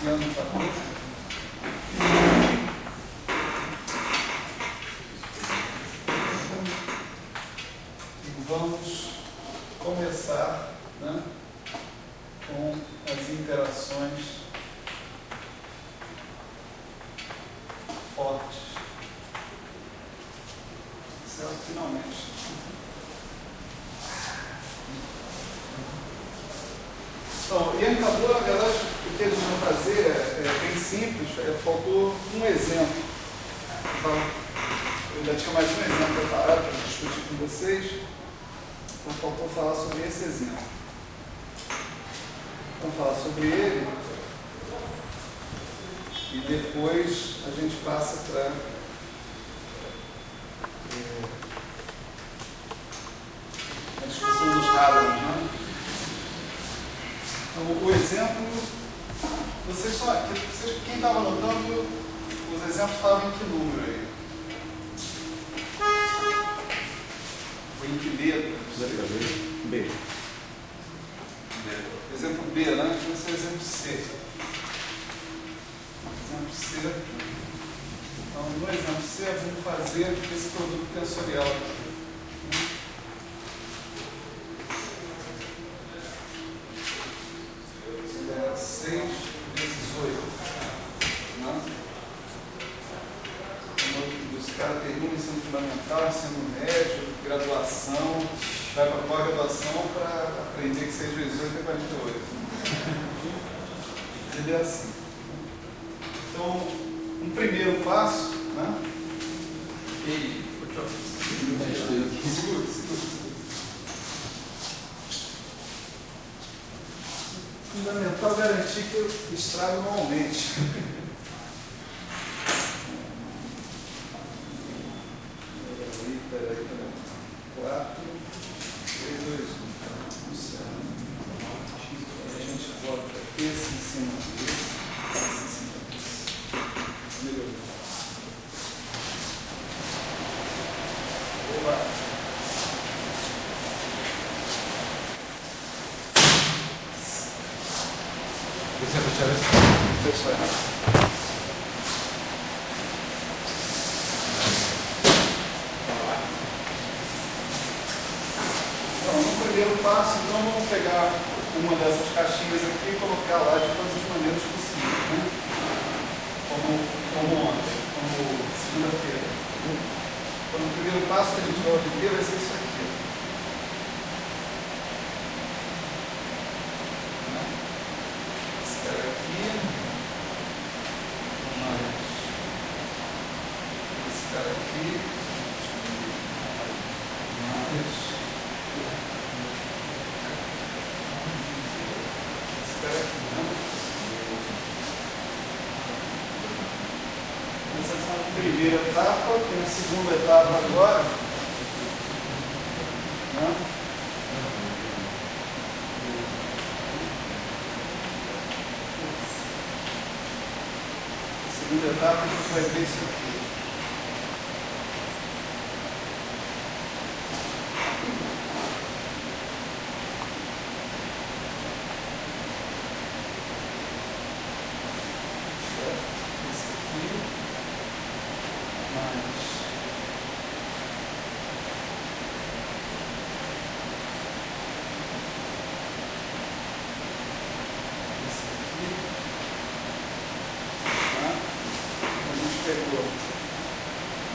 iniciando o tapete. E vamos começar, né, com as interações fortes. Certo? Finalmente. Então, e acabou, na verdade, o que eles vão fazer é bem simples, faltou um exemplo. Então, eu ainda tinha mais um exemplo preparado para discutir com vocês, então faltou falar sobre esse exemplo. Vamos falar sobre ele e depois a gente passa para a discussão dos Hadrons, né? Então, o exemplo, quem estava anotando, os exemplos estavam em que número aí? Ou em que letra? B. Exemplo B, né? Então, esse é o exemplo C. Exemplo C. Então, no exemplo C, vamos fazer esse produto tensorial aqui. É 6 vezes 8. Né? Os caras terminam ensino fundamental, ensino médio, graduação, vai para a pós-graduação para aprender que 6 vezes 8 é 48. Ele é assim. Então, um primeiro passo, né? Segura. Fundamental garantir que o estrago não aumente. Peraí. 4, 3, 2, 1. A gente volta esse em cima desse. Esse em cima desse. Melhorou. Opa! Você vai fechar isso? Fechar. Então, no primeiro passo, então, vamos pegar uma dessas caixinhas aqui e colocar lá de todas as maneiras possíveis, né? Como ontem, como segunda-feira. Então, o primeiro passo que a gente vai obter vai ser isso aqui. Esse cara aqui, mais esse cara aqui, mais esse cara aqui, né? Essa é a primeira etapa, tem a segunda etapa agora, né? A segunda etapa a gente vai ver isso aqui.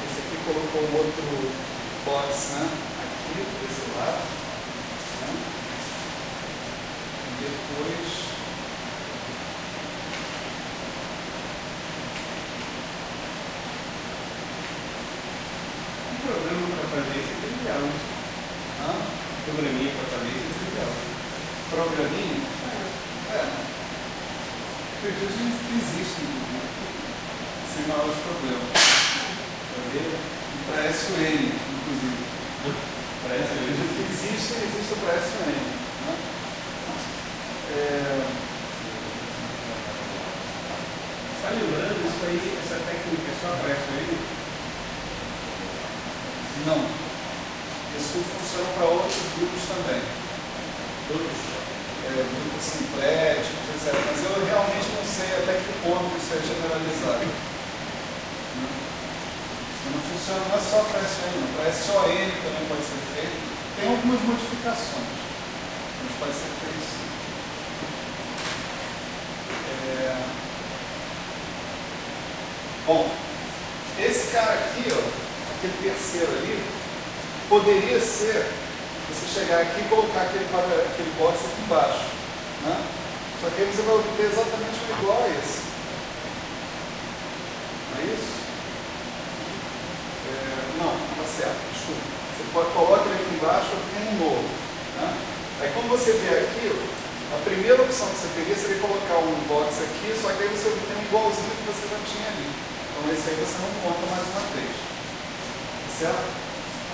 Esse aqui colocou um outro box, né? Aqui, desse lado. Né? E depois Um programa para fazer isso é trivial. Programinha para fazer isso é trivial. programinha. Acredito que existe, né? Sem maiores problemas. Para SUN, inclusive. Para Acredito que existe para SUN. Né? Está lembrando isso aí, essa técnica só aparece aí? Não. Isso funciona para outros grupos também. Todos? Grupos simpléticos, etc. Mas eu realmente não sei até que ponto isso é generalizado. Não funciona, não é só para SON, não. Para SON também pode ser feito. Tem algumas modificações, mas pode ser feito sim. Bom, esse cara aqui, ó, aquele terceiro ali, poderia ser você chegar aqui e colocar aquele box aqui embaixo. Né? Só que aí você vai obter exatamente igual a esse. Não é isso? Não, está certo, desculpa. Você coloca ele aqui embaixo e obtém um novo. Né? Aí quando você vier aqui, a primeira opção que você teria seria colocar um box aqui, só que aí você obtém um igualzinho que você já tinha ali. Então esse aí você não conta mais uma vez. Certo?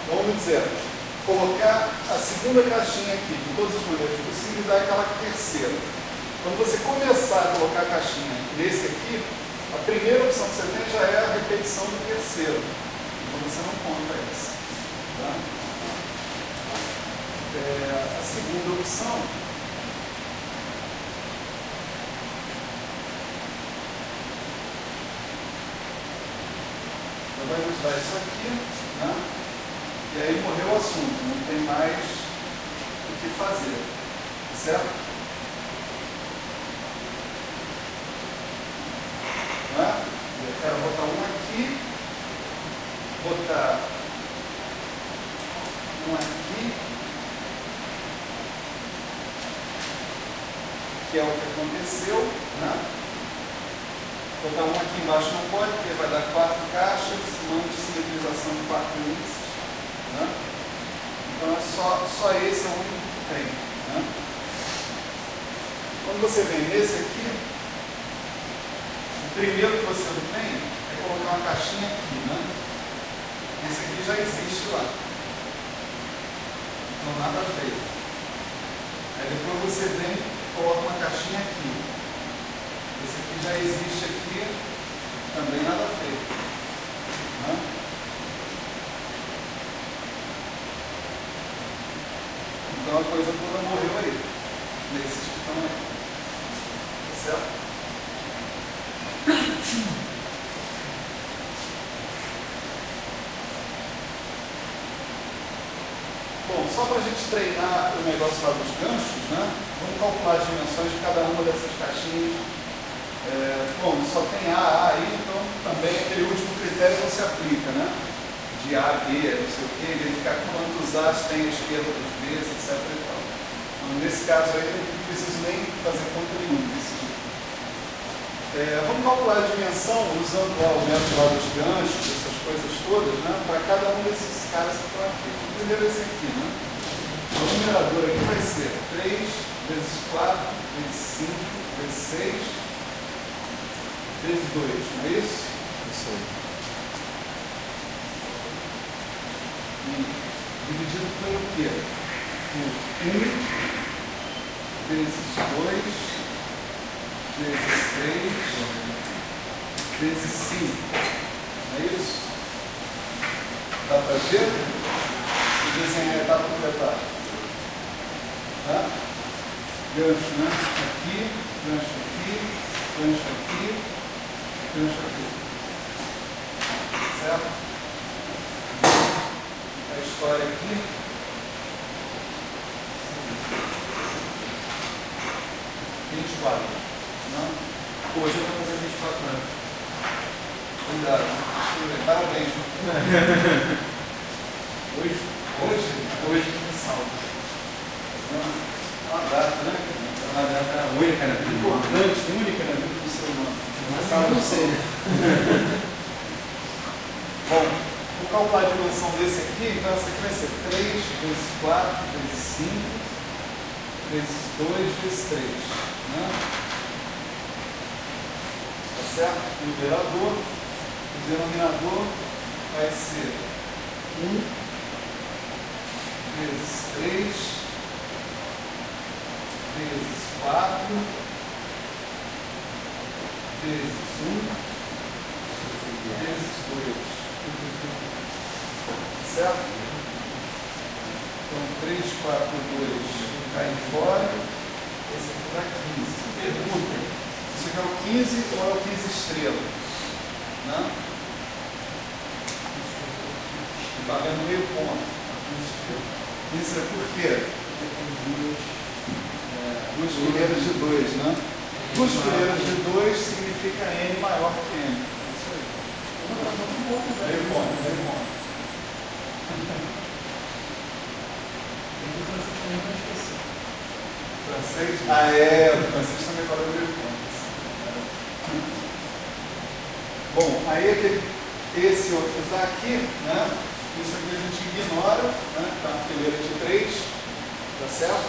Então vamos dizer, colocar a segunda caixinha aqui, de todas as maneiras possíveis, e dar aquela terceira. Quando você começar a colocar a caixinha nesse aqui, a primeira opção que você tem já é a repetição do terceiro. Então você não conta essa. Tá? A segunda opção vai nos dar isso aqui, né? E aí morreu o assunto, não tem mais o que fazer, certo? Não é? Eu quero botar um aqui, botar um aqui, que é o que aconteceu, né? Botar um aqui embaixo não pode, porque vai dar 4 caixas, mão de simetrização de 4 índices. Né? Então é só esse é o único que tem. Né? Quando você vem nesse aqui, o primeiro que você obtém é colocar uma caixinha aqui. Né? Esse aqui já existe lá. Então nada feito. Aí depois você vem e coloca uma caixinha aqui. Esse aqui já existe aqui, também nada feito. Né? Então a coisa toda morreu aí, nesses que estão aí. Tá certo? Bom, só para a gente treinar o negócio lá dos ganchos, né? Vamos calcular as dimensões de cada uma dessas caixinhas. Bom, só tem A aí, então também aquele último critério não se aplica, né? De A, B, não sei o que, verificar quantos A's tem a esquerda dos B's, etc. E tal. Então, nesse caso aí, eu não preciso nem fazer conta nenhuma desse tipo. Vamos calcular a dimensão usando lá o método lá dos ganchos, essas coisas todas, né? Para cada um desses caras que estão aqui. Primeiro esse aqui, né? O numerador aqui vai ser 3 vezes 4 vezes 5 vezes 6 vezes 2, não é isso? Isso aí. Dividido pelo quê? Por 1 vezes 2 vezes 3 vezes 5. Não é isso? Dá para ver? Vou desenhar a etapa por etapa. Tá? Gancho, né? Aqui, gancho aqui, gancho aqui. Gancho aqui. Certo? A história aqui. 24. Não? Hoje eu vou fazer 24 anos. Cuidado. Parabéns. Hoje tem saldo. É uma data, né? É uma data única na vida. Importante, única na vida do ser humano. Não sei. Bom, vou calcular a dimensão desse aqui, então essa aqui vai ser 3 vezes 4 vezes 5 vezes 2 vezes 3. Né? Tá certo? O numerador, o denominador vai ser 1 vezes 3 vezes 4 vezes 1 vezes 2. Certo? Então 3, 4, 2 cai fora. Esse aqui dá 15. Pergunta: Isso aqui é o 15 ou é o 15 estrela? Né? Valendo meio ponto. Isso é por quê? Duas fileiras de 2, né? Duas fileiras de 2 significa N maior que N. É isso aí. Meio ponto, meio ponto. Francês? Ah, é, o francês também fala meio ponto. Bom, aí esse outro que está aqui, né? Isso aqui a gente ignora, né? Está uma fileira de 3, tá certo?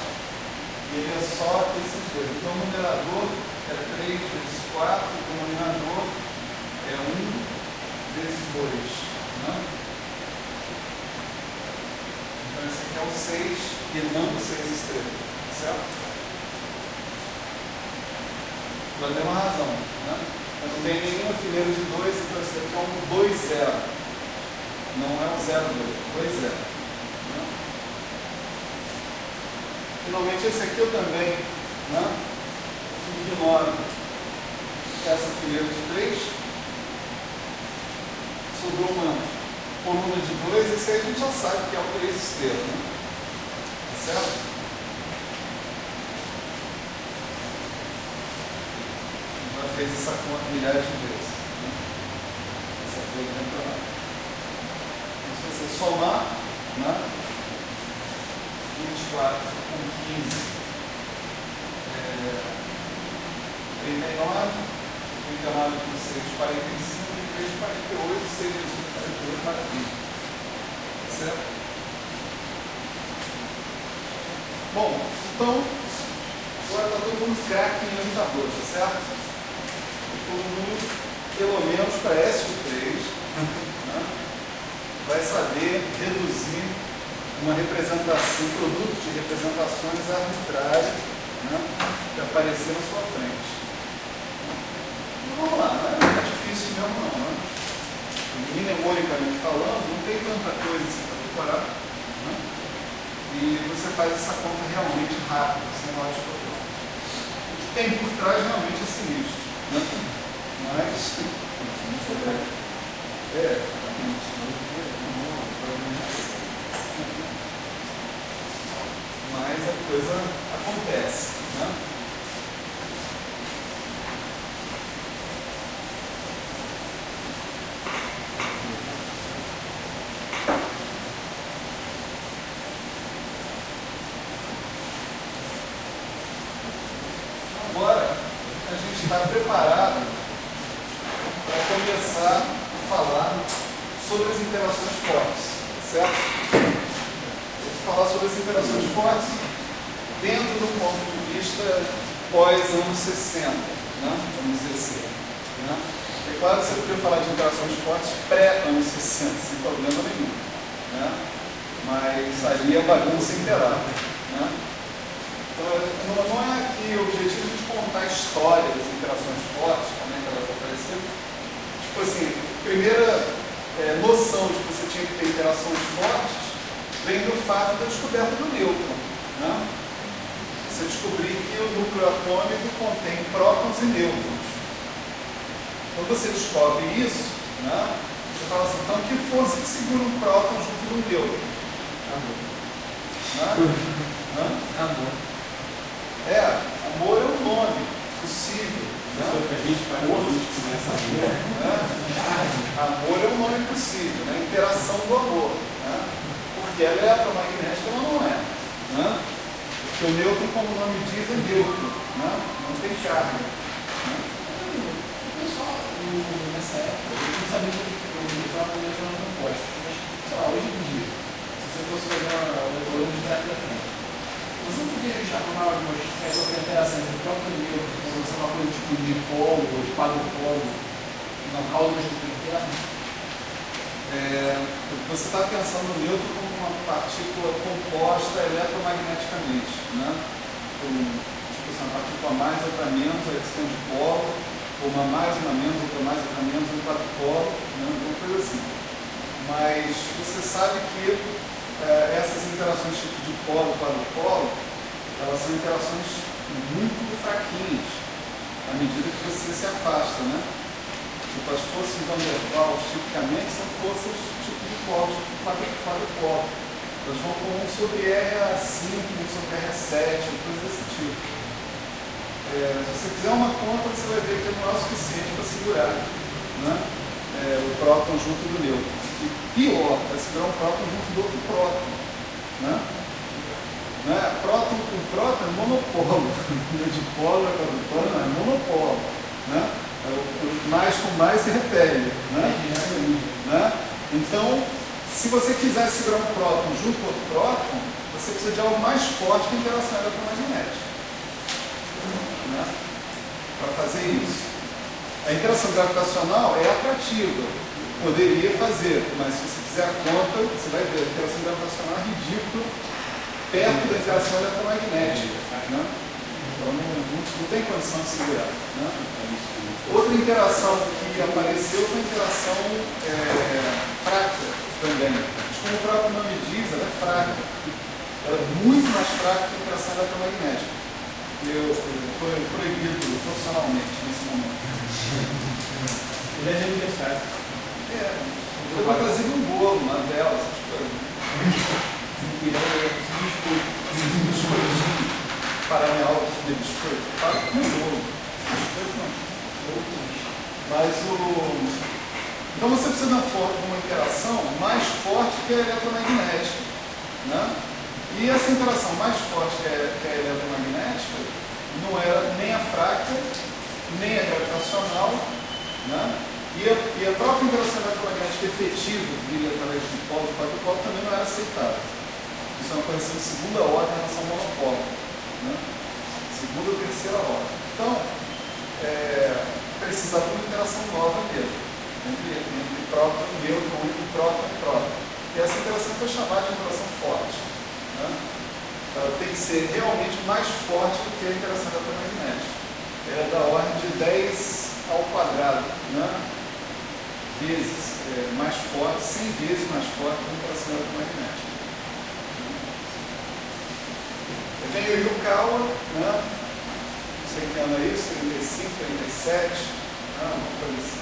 E ele é só esses dois. Então o numerador é 3 vezes 4, o denominador é 1 vezes 2. Né? Então esse aqui é o 6 e não o 6 estrelas, certo? Vai ter uma razão, né? Eu não tem nenhuma fileira de 2, então esse aqui é um 2, 0. Não é um 0, 2, 2, 0. Né? Finalmente esse aqui eu também, né? Ignoro essa fileira de 3. Sobrou uma coluna de 2, esse aí a gente já sabe que é o 3 estrelas, né? Tá certo? Já fez essa conta milhares de vezes. Né? Essa coisa dentro lá. Então, se você somar, né? 24 com 15 39, 39 com 6, 45, e 3, 48, 6 vezes 1, 48, maravilha. Certo? Bom, então, agora está todo mundo craque em limitador, tá certo? Todo mundo, pelo menos para S3, né, vai saber reduzir uma representação, um produto de representações arbitrárias, né, que aparecer na sua frente. Então, vamos lá, não é difícil mesmo não, né? Mnemônicamente falando, não tem tanta coisa assim para decorar, né? E você faz essa conta realmente rápido, sem maiores problemas. O que tem por trás realmente é sinistro, né? Mas mas a coisa acontece, né? Agora a gente está preparado para começar a falar sobre as interações fortes, certo? Vou falar sobre as interações fortes dentro do ponto de vista pós-anos 60, né? Vamos dizer assim. Né? É claro que você poderia falar de interações fortes pré-anos 60, sem problema nenhum. Né? Mas ali a bagunça imperava. Né? Então, não é aqui o objetivo de contar a história das interações fortes, como é que elas apareceram. Tipo assim, a primeira noção de que você tinha que ter interações fortes vem do fato da descoberta do nêutron. Né? Você descobrir que o núcleo atômico contém prótons e nêutrons. Quando você descobre isso, né, você fala assim, então que força que segura um próton junto do nêutron? Amor. Né? Amor. Amor é um nome possível. Né? Amor é um nome possível, né? Interação do amor. Né? Porque ela é eletromagnética, ela não é. Né? Porque o nêutron, como o nome diz, é nêutron. Né? Não tem carga. Né? O pessoal, nessa época, eu não sabia que o eletromagnético era composto. Mas, sei lá, hoje em dia, se você fosse fazer uma coluna de trás da frente, você não podia chamar uma interação entre o próprio nêutron, como uma coisa tipo de dipolo ou de quadrupolo, não causa uma estrutura interna? Você está pensando no nêutron como uma partícula composta eletromagneticamente, né? Tipo assim, uma partícula mais, outra menos, aí você tem um dipolo, ou uma mais, uma menos, outra mais, outra menos, um quadrupolo, né? Uma coisa assim. Mas você sabe que essas interações tipo dipolo, quadrupolo, elas são interações muito fraquinhas. à medida que você se afasta, né? Tipo, as forças Van der Waals, tipicamente, são forças tipo de polos, quadrupolo. Elas vão com 1 sobre R5, 1 sobre R7, coisas desse tipo. Se você fizer uma conta, você vai ver que não é o suficiente para segurar, né? O próton junto do nêutron. E pior, é segurar um próton junto do outro próton, né? Próton com próton é monopolo. O dipolo é quadrupolo, não, é monopolo, né? Mais com mais se repele, né? Então, se você quiser segurar um próton junto com outro próton, você precisa de algo mais forte que a interação eletromagnética, né? Para fazer isso. A interação gravitacional é atrativa, poderia fazer, mas se você fizer a conta, você vai ver, a interação gravitacional é ridícula perto da interação eletromagnética, né? Então não tem condição de segurar, né? Outra interação que apareceu foi a interação fraca também. Mas como o próprio nome diz, ela é fraca. Ela é muito mais fraca que a interação eletromagnética. Foi proibido profissionalmente nesse momento. Ele é de aniversário. Foi para trazer um bolo, uma vela, essas coisas. Biscoitinho. Para a minha aula de biscoito. Para com o bolo. Biscoito não. Então você precisa de uma interação mais forte que a eletromagnética, né? E essa interação mais forte que a eletromagnética não era nem a fraca, nem a gravitacional, né? E a própria interação eletromagnética efetiva, que viria através de dipolo e quadrupolo, também não era aceitável. Isso é uma condição de segunda ordem em relação ao monopolo, né? Segunda ou terceira ordem. Então, precisava de uma interação nova mesmo, entre próton e nêutron, entre próton e próton. E essa interação foi chamada de interação forte, né? Ela tem que ser realmente mais forte do que a interação eletromagnética. Ela é da ordem de 10 ao quadrado, né? Vezes mais forte, 100 vezes mais forte que a interação eletromagnética. Vem o Yukawa, né? Não sei que ano é isso, 35, 37, uma coisa assim,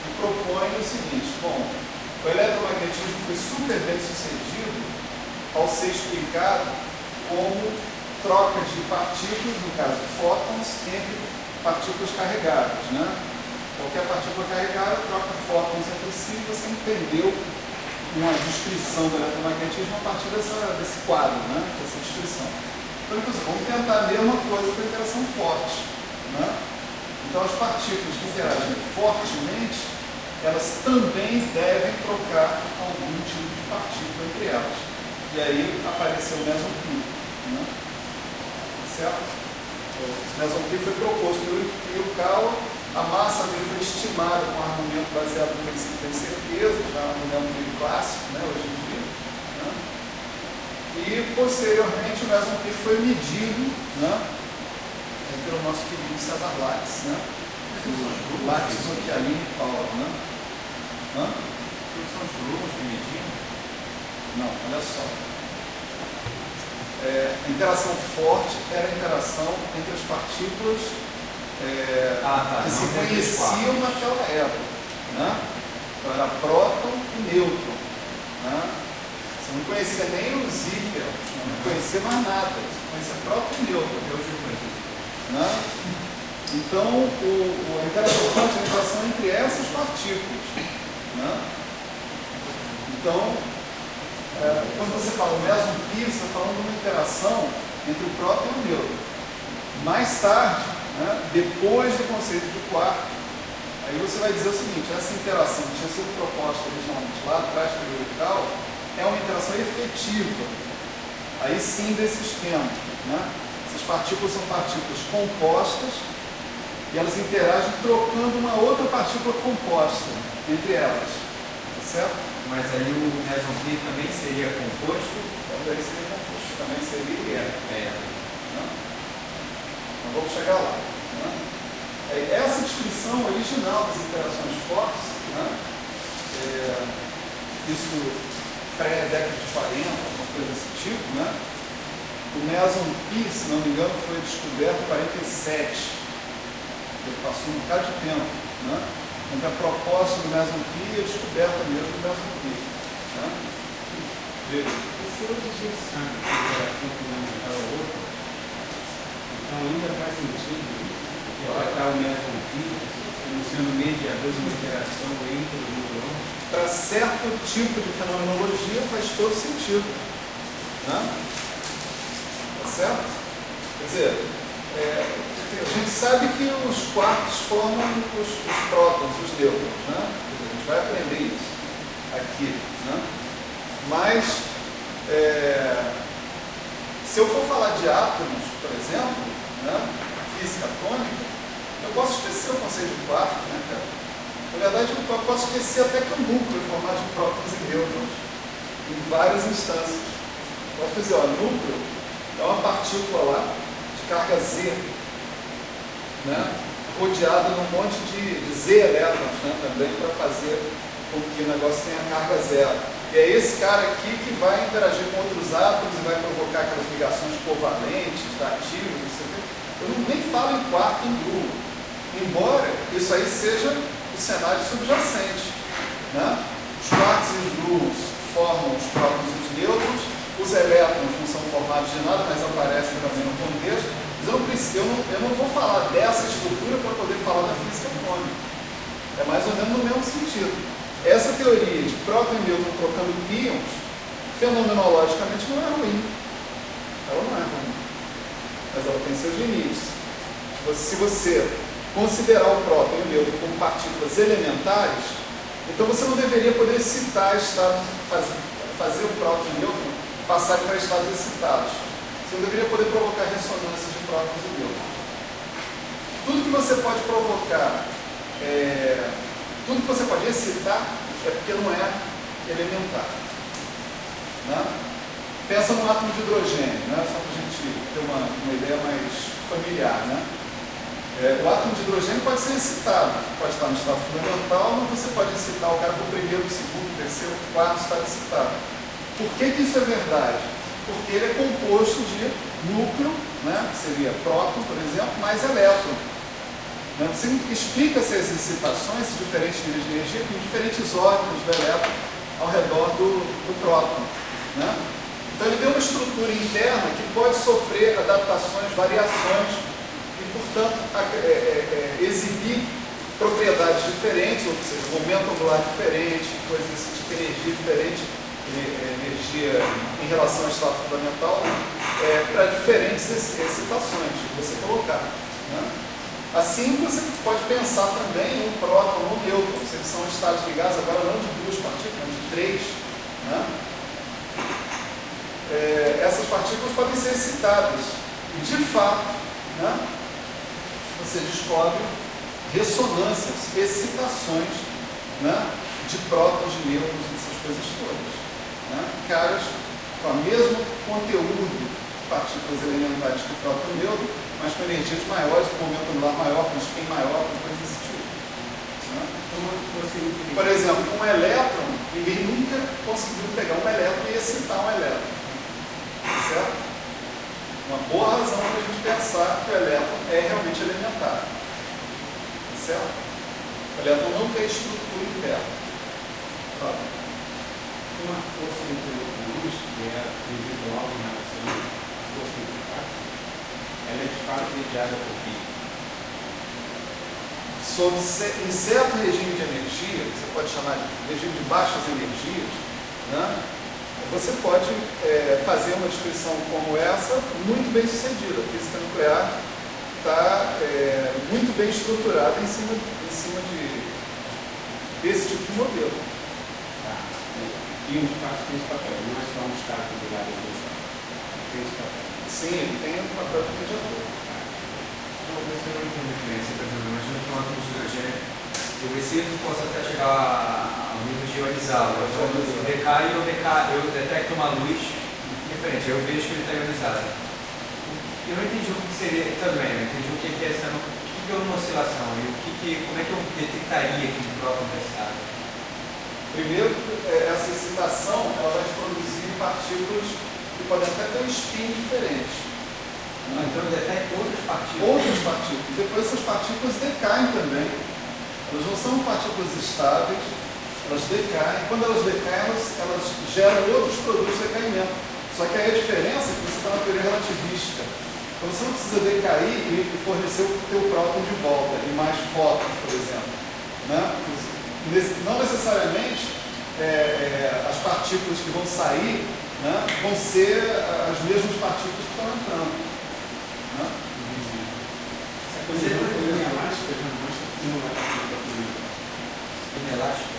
e propõe o seguinte: bom, o eletromagnetismo foi super bem sucedido ao ser explicado como troca de partículas, no caso fótons, entre partículas carregadas, né? Qualquer partícula carregada troca fótons entre si, e você entendeu uma descrição do eletromagnetismo a partir desse quadro, né? Dessa descrição. Então, vamos tentar a mesma coisa com a interação forte, né? Então, as partículas que interagem fortemente, elas também devem trocar algum tipo de partícula entre elas. E aí apareceu o mesopio, né? Certo? O mesopio foi proposto pelo Yukawa, a massa dele foi estimada com um armamento baseado no princípio da incerteza, já no armamento clássico, né, hoje em dia. Né? E, posteriormente, o mesopio foi medido, né, pelo nosso querido César Lattes, né? Lattes, Occhialini e Paula, né? São os grupos de medida? Não, olha só. A interação forte era a interação entre as partículas que se conheciam naquela época, né? Então era próton e nêutron, né? Você não conhecia nem os íons, não conhecia mais nada, você conhecia próton e nêutron. Eu já conheço isso. Né? Então, a interação forte é a interação entre essas partículas, né? Então, quando você fala mesopio, você está falando de uma interação entre o próton e o nêutron. Mais tarde, né, depois do conceito de quarto, aí você vai dizer o seguinte: essa interação que tinha sido proposta originalmente lá atrás pelo Yukawa é uma interação efetiva, aí sim desse esquema, né? Essas partículas são partículas compostas e elas interagem trocando uma outra partícula composta entre elas, tá certo? Mas aí o mesopio também seria composto? Também seria composto, também seria né? Então vamos chegar lá, né? Essa descrição original das interações fortes, né? Isso pré-década de 40, uma coisa desse tipo, né? O meson pi, se não me engano, foi descoberto em 47. porque passou um bocado de tempo, né? Entre a proposta do mesoclio e a descoberta mesmo do mesoclio. Né? Se eu dizer sangue de interação fundamental ao outro, então ainda faz sentido tratar o mesoclio como sendo mediador de uma interação entre os neurônios. Para certo tipo de fenomenologia faz todo sentido. Né? Tá certo? Quer dizer, a gente sabe que os quartos formam os prótons, os nêutrons. Né? A gente vai aprender isso aqui. Né? Mas, se eu for falar de átomos, por exemplo, né? Física atômica, eu posso esquecer o conceito de quarto, né, cara? Na verdade, eu posso esquecer até que o núcleo é formado de prótons e nêutrons, em várias instâncias. Posso dizer, o núcleo é uma partícula lá, de carga Z, né, rodeada num monte de Z elétrons, né, também, para fazer com que o negócio tenha carga zero. E é esse cara aqui que vai interagir com outros átomos e vai provocar aquelas ligações covalentes, dativas, não sei o quê. Eu nem falo em quarto, em grupo, embora isso aí seja o cenário subjacente. Né? Os quartos e os gluons formam os prótons e os nêutrons, os elétrons não são formados de nada, mas aparecem também no contexto. Mas eu não vou falar dessa estrutura para poder falar da física atômica. É mais ou menos no mesmo sentido. Essa teoria de próton e nêutron trocando íons, fenomenologicamente não é ruim. Ela não é ruim. Mas ela tem seus limites. Se você considerar o próton e o nêutron como partículas elementares, então você não deveria poder excitar estados, fazer o próton e o nêutron passarem para estados excitados. Você não deveria poder provocar ressonância de prótons e nêutrons. Tudo que você pode provocar, tudo que você pode excitar é porque não é elementar. Né? Pensa no átomo de hidrogênio, né? Só para a gente ter uma ideia mais familiar. Né? O átomo de hidrogênio pode ser excitado, pode estar no estado fundamental, mas você pode excitar o cara para o primeiro, segundo, terceiro, quarto estado excitado. Por que isso é verdade? Porque ele é composto de núcleo, né? Que seria próton, por exemplo, mais elétron. Né? Você explica essas excitações, esses diferentes níveis de energia, com diferentes órgãos do elétron ao redor do próton. Né? Então ele tem uma estrutura interna que pode sofrer adaptações, variações, e, portanto, exibir propriedades diferentes, ou seja, momento angular diferente, coisas desse tipo, energia diferente, energia em relação ao estado fundamental, para diferentes excitações que você colocar. Né? Assim, você pode pensar também um próton ou um nêutron, se eles são estados ligados agora não de duas partículas, mas de três. Né? Essas partículas podem ser excitadas. E, de fato, né, você descobre ressonâncias, excitações, né, de prótons, de nêutrons, essas coisas todas. Né? Caras com o mesmo conteúdo de partículas elementares que o próton e o nêutron, mas com energias maiores, com momento angular maior, com spin maior, com coisas desse tipo. Né? Por exemplo, com um elétron, ninguém nunca conseguiu pegar um elétron e excitar um elétron. Certo? Uma boa razão para a gente pensar que o elétron é realmente elementar. Certo? O elétron não tem estrutura interna. Fala. Uma força entre luz, que é individual em relação à força entre partes, ela é de fato mediada por quê? Em certo regime de energia, que você pode chamar de regime de baixas energias, né? Você pode fazer uma descrição como essa muito bem sucedida. A física nuclear está muito bem estruturada em cima desse tipo de modelo. Tá. E de fato tem esse papel, não é só um estado ligado a isso. Tem esse papel. Sim, ele tem um papel de mediador. Não, mas eu não entendo a diferença, por exemplo, imagina que um átomo de hidrogênio, eu excito, posso até chegar ao nível de ionizá-lo. Eu decaio, eu detecto uma luz diferente, eu vejo que ele está ionizado. Eu não entendi o que seria também, eu entendi o que é essa, o que é uma oscilação e como é que eu detectaria que o próton está excitado. Primeiro, essa excitação ela vai produzir partículas que podem até ter um spin diferente. Então ele detecta outras partículas. Outras partículas. Depois essas partículas decaem também. Elas não são partículas estáveis, elas decaem. Quando elas decaem, elas geram outros produtos de decaimento. Só que aí a diferença é que você está na teoria relativista. Então você não precisa decair e fornecer o teu próton de volta, e mais fótons, por exemplo. Né? Não necessariamente as partículas que vão sair, né, vão ser as mesmas partículas que estão entrando. Né? Essa coisa de uma elástica já mostra que não é Inelástico.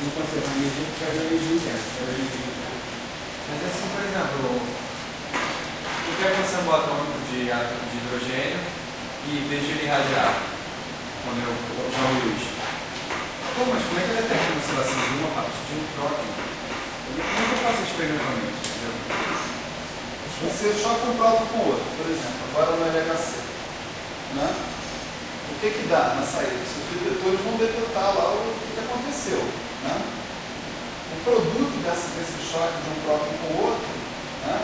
não conservar energia porque a energia intensa. Mas assim, por exemplo, eu quero você botar um átomo de hidrogênio e vejo ele irradiar quando eu jogo luz. Pô, mas como é que ele detecta a oscilação de uma parte de um próton? Como é que eu faço experimentalmente? Entendeu? Você choca um próton com o outro, por exemplo, agora no LHC. Né? O que dá na saída? Os detectores vão detectar lá o que aconteceu. Né? O produto desse choque de um próton com o outro, né,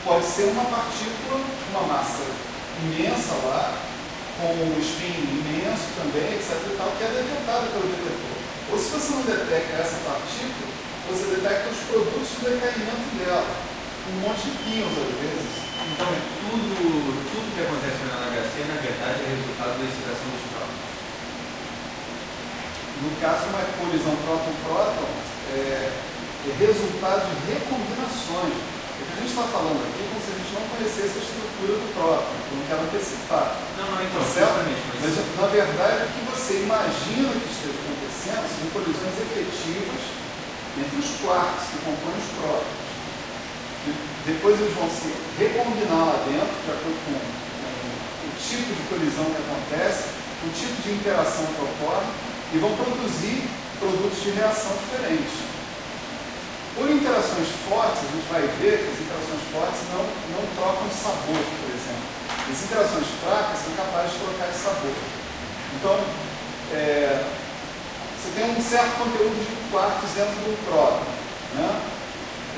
pode ser uma partícula, uma massa imensa lá, com um spin imenso também, etc. e tal, que é detectada pelo detetor. Ou se você não detecta essa partícula, você detecta os produtos de decaimento dela. Um monte de pions, às vezes. Então, tudo que acontece no LHC, na verdade, é resultado da excitação dos prótons. No caso, uma colisão próton-próton é resultado de recombinações. O que a gente está falando aqui é como se a gente não conhecesse a estrutura do próton. Eu não quero antecipar. Não, então, Certamente. certamente. Mas, na verdade, o que você imagina que esteja acontecendo são colisões efetivas entre os quarks que compõem os prótons. Depois eles vão se recombinar lá dentro, de acordo com o tipo de colisão que acontece, o tipo de interação que ocorre, e vão produzir produtos de reação diferentes. Por interações fortes, a gente vai ver que as interações fortes não trocam de sabor, por exemplo. As interações fracas são capazes de trocar de sabor. Então, você tem um certo conteúdo de quarks dentro do próton. Né?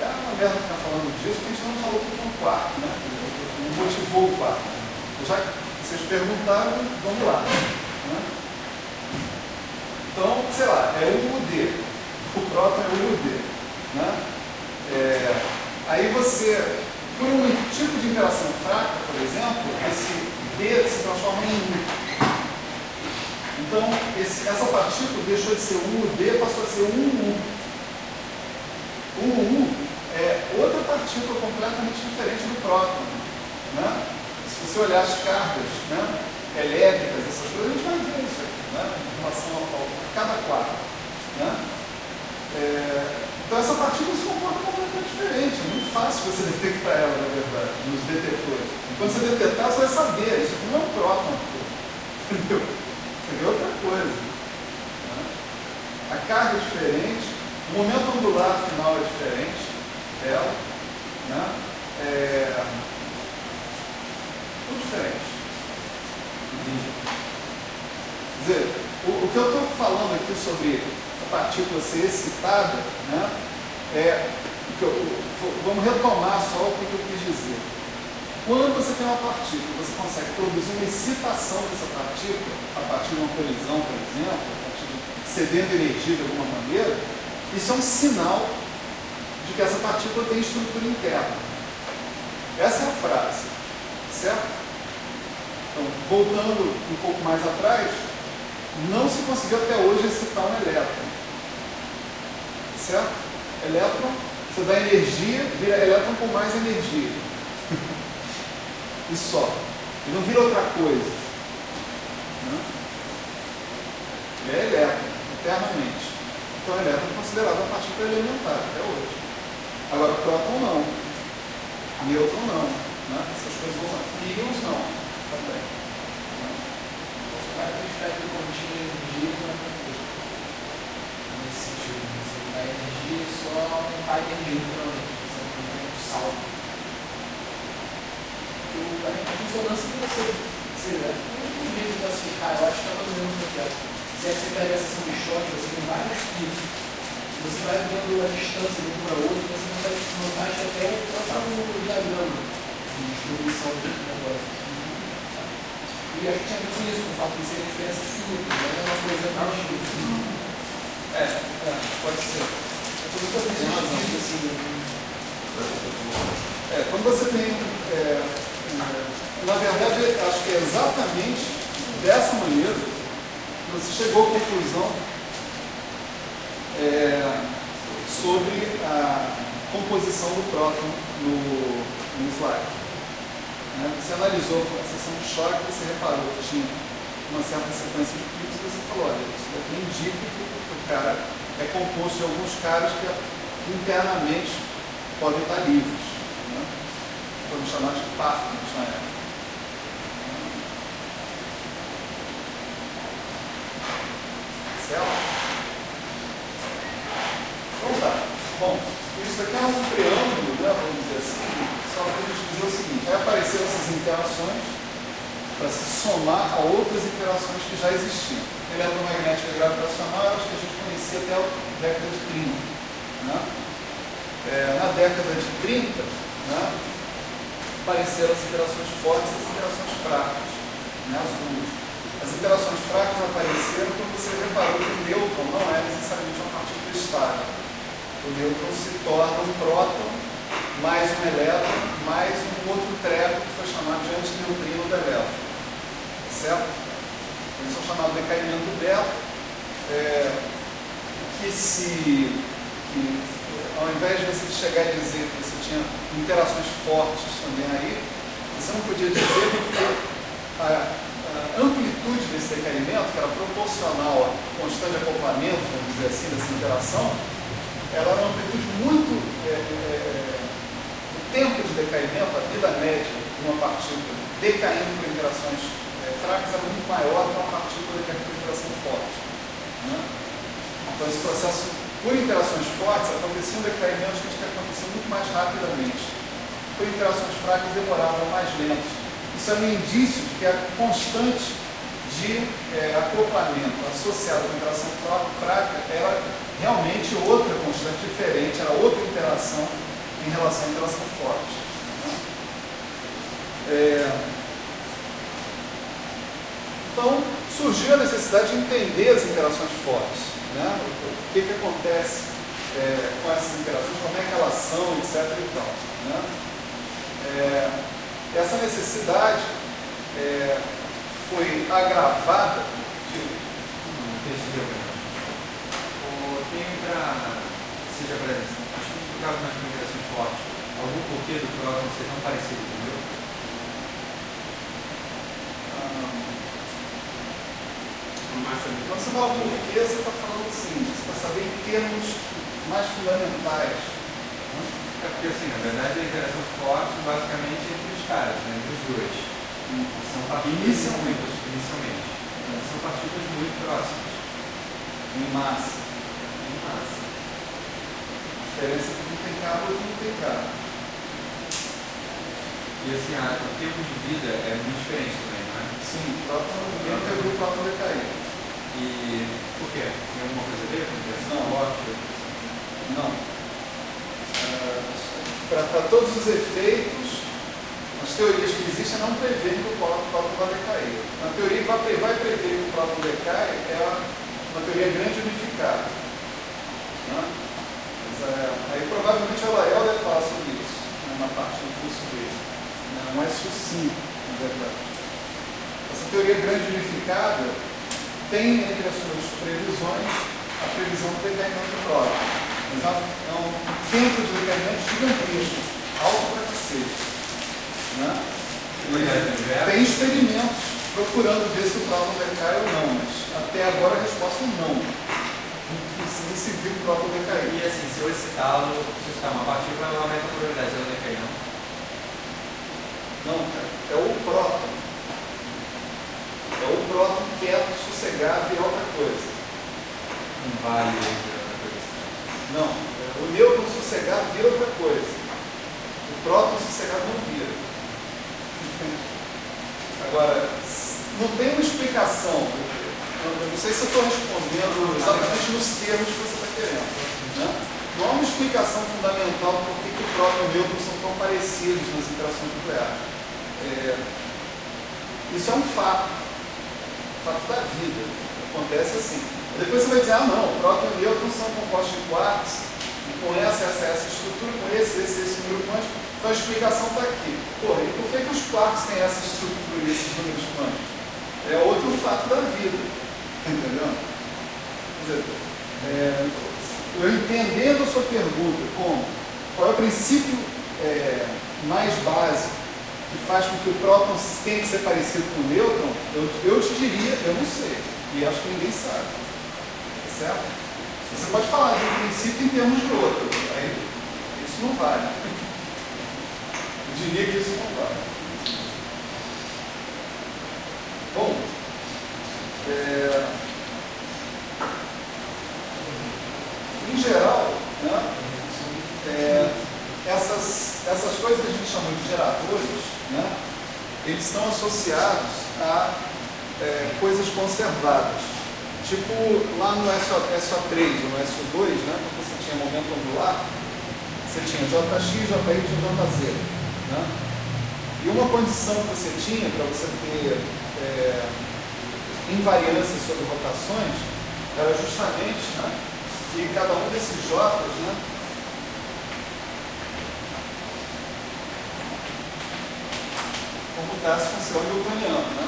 É uma merda ficar falando disso, porque a gente não falou o que é um quark, né? Não motivou o quark. Já que vocês perguntaram, vamos lá. Né? Então, sei lá, é o UD. O próton é o UD. Né? Aí você, por um tipo de interação fraca, por exemplo, esse D se transforma em U. Então, essa partícula deixou de ser um UD, passou a ser um U. Um U é outra partícula completamente diferente do próton. Né? Se você olhar as cargas, né, elétricas, essas coisas, a gente vai ver isso aqui, né, em relação a cada quadro. Né? Então essa partícula se comporta completamente diferente. É muito fácil você detectar ela, na verdade, nos detectores. E quando você detectar, você vai saber, isso aqui não é um próton. Entendeu? Isso aqui é outra coisa. Né? A carga é diferente, o momento angular final é diferente dela. Né? Tudo diferente. Quer dizer, o que eu estou falando aqui sobre a partícula ser excitada, né, vamos retomar só o que eu quis dizer. Quando você tem uma partícula, você consegue produzir uma excitação dessa partícula, a partir de uma colisão, por exemplo, a partir de cedendo energia de alguma maneira, isso é um sinal de que essa partícula tem estrutura interna. Essa é a frase, certo? Então, voltando um pouco mais atrás, não se conseguiu até hoje excitar um elétron. Certo? Elétron, você dá energia, vira elétron com mais energia. E só. E não vira outra coisa. Né? Ele é elétron, eternamente. Então, elétron é considerado uma partícula elementar até hoje. Agora, próton não. Nêutron não. Né? Essas coisas vão lá. Íons não. Também. Os caras têm espectro contínuo de energia não é nesse sentido. Você dá energia e só aumentar a energia naturalmente. Você não tem um salto. A ressonância que você tem um jeito de classificar, eu acho que é mais ou menos o que é. Se é que você pega a seção de choque, você tem vários picos. Você vai vendo a distância de um para outro, você não vai até traçar um diagrama. distribuição de negócios. E a gente tinha visto isso, com o fato de serem diferenças finitas, não é uma coisa pode ser. tem razão. Quando você tem, na verdade, acho que é exatamente dessa maneira que você chegou à conclusão sobre a composição do próton no slide. Você analisou a seção de choque, você reparou que tinha uma certa sequência de picos e você falou, olha, isso daqui indica que o cara é composto de alguns caras que internamente podem estar livres. Foram chamados de partners na época. Certo? Então tá. Bom, isso aqui é um preâmbulo, vamos dizer assim, só para a gente dizer o seguinte, vai aparecer essas interações para se somar a outras interações que já existiam. Eletromagnética gravitacional, acho que a gente conhecia até a década de 30. Na década de 30, apareceram as interações fortes e as interações fracas, as duas. As interações fracas apareceram quando você reparou que o nêutron não é necessariamente uma partícula estável. O nêutron se torna um próton, mais um elétron, mais um outro treco que foi chamado de antineutrino do elétron. Certo? Eles são chamados de decaimento beta, ao invés de você chegar e dizer que você tinha interações fortes também aí, você não podia dizer porque a amplitude desse decaimento, que era proporcional ao constante acoplamento, vamos dizer assim, dessa interação, ela era uma amplitude muito... o tempo de decaimento, a vida média de uma partícula decaindo por interações fracas era muito maior do que uma partícula decaindo por interação forte. Então esse processo, por interações fortes, aconteciam decaímentos que aconteciam muito mais rapidamente. Por interações fracas demoravam mais lentos. Isso é um indício de que a constante de acoplamento associada com a interação fraca era realmente outra constante diferente, era outra interação em relação à interação forte. Então, surgiu a necessidade de entender as interações fortes. O que acontece com essas interações, como é que elas são, etc. E tal, essa necessidade foi agravada seja para acho que no caso das interações fortes, algum porquê do próton ser tão parecido com o meu? Quando você fala porquê, você está falando assim, você está sabendo em termos mais fundamentais. Porque assim, na verdade a interação forte basicamente é entre os caras, entre os dois. São partículas inicialmente. São partículas muito próximas. Em massa. A diferença é que um tem carro e outro não tem carro. E assim, o tempo de vida é muito diferente também, não é? Sim, ninguém nunca viu o próton decair. E por quê? Tem alguma coisa a ver com interação forte? Não. Para todos os efeitos, as teorias que existem não prevêem que o próton vai decair. A teoria que vai prever que o próton decai é uma teoria grande unificada. Aí provavelmente o Lael deve falar sobre isso, na parte do curso dele. Não é sucinto, na verdade. Essa teoria grande unificada tem entre as suas previsões a previsão do decaimento do próton. Mas é um tempo de decaimento gigantesco, alto para cacete. Tem experimentos procurando ver se o próton decai ou não, mas até agora a resposta é não. Precisa se vir o próton decair. E assim, se eu excitar uma partícula, ela aumenta a probabilidade de ela decair, não? Não, cara. É o próton. É o próton quieto, sossegado e outra coisa. Um vale outra coisa. Não. O nêutron sossegado vira outra coisa. O próton sossegado não vira. Agora, não tem uma explicação. Eu não sei se eu estou respondendo exatamente nos termos que você está querendo. não há uma explicação fundamental por que o próton e o nêutron são tão parecidos nas interações nucleares. Isso é um fato da vida. Acontece assim. Depois você vai dizer, não, o próton e o nêutron são compostos de quarks, e com essa estrutura, com esse número quântico, então a explicação está aqui. Pô, e por que os quarks têm essa estrutura e esses números quânticos? É outro fato da vida. Entendeu? Quer dizer, eu entendendo a sua pergunta como qual é o princípio mais básico que faz com que o próton tenha que ser parecido com o nêutron, eu te diria, eu não sei. E acho que ninguém sabe. Certo? Você pode falar de um princípio em termos de outro. Aí, isso não vale. Eu diria que isso não vale. Bom, em geral, né, essas coisas que a gente chama de geradores, né, eles estão associados a coisas conservadas. Tipo lá no SO3 ou no SO2, né, quando você tinha momento angular, você tinha JX, JY e JZ. Né? E uma condição que você tinha para você ter invariância sobre rotações era justamente, né, que cada um desses J's, né, comutasse com seu hamiltoniano. Né?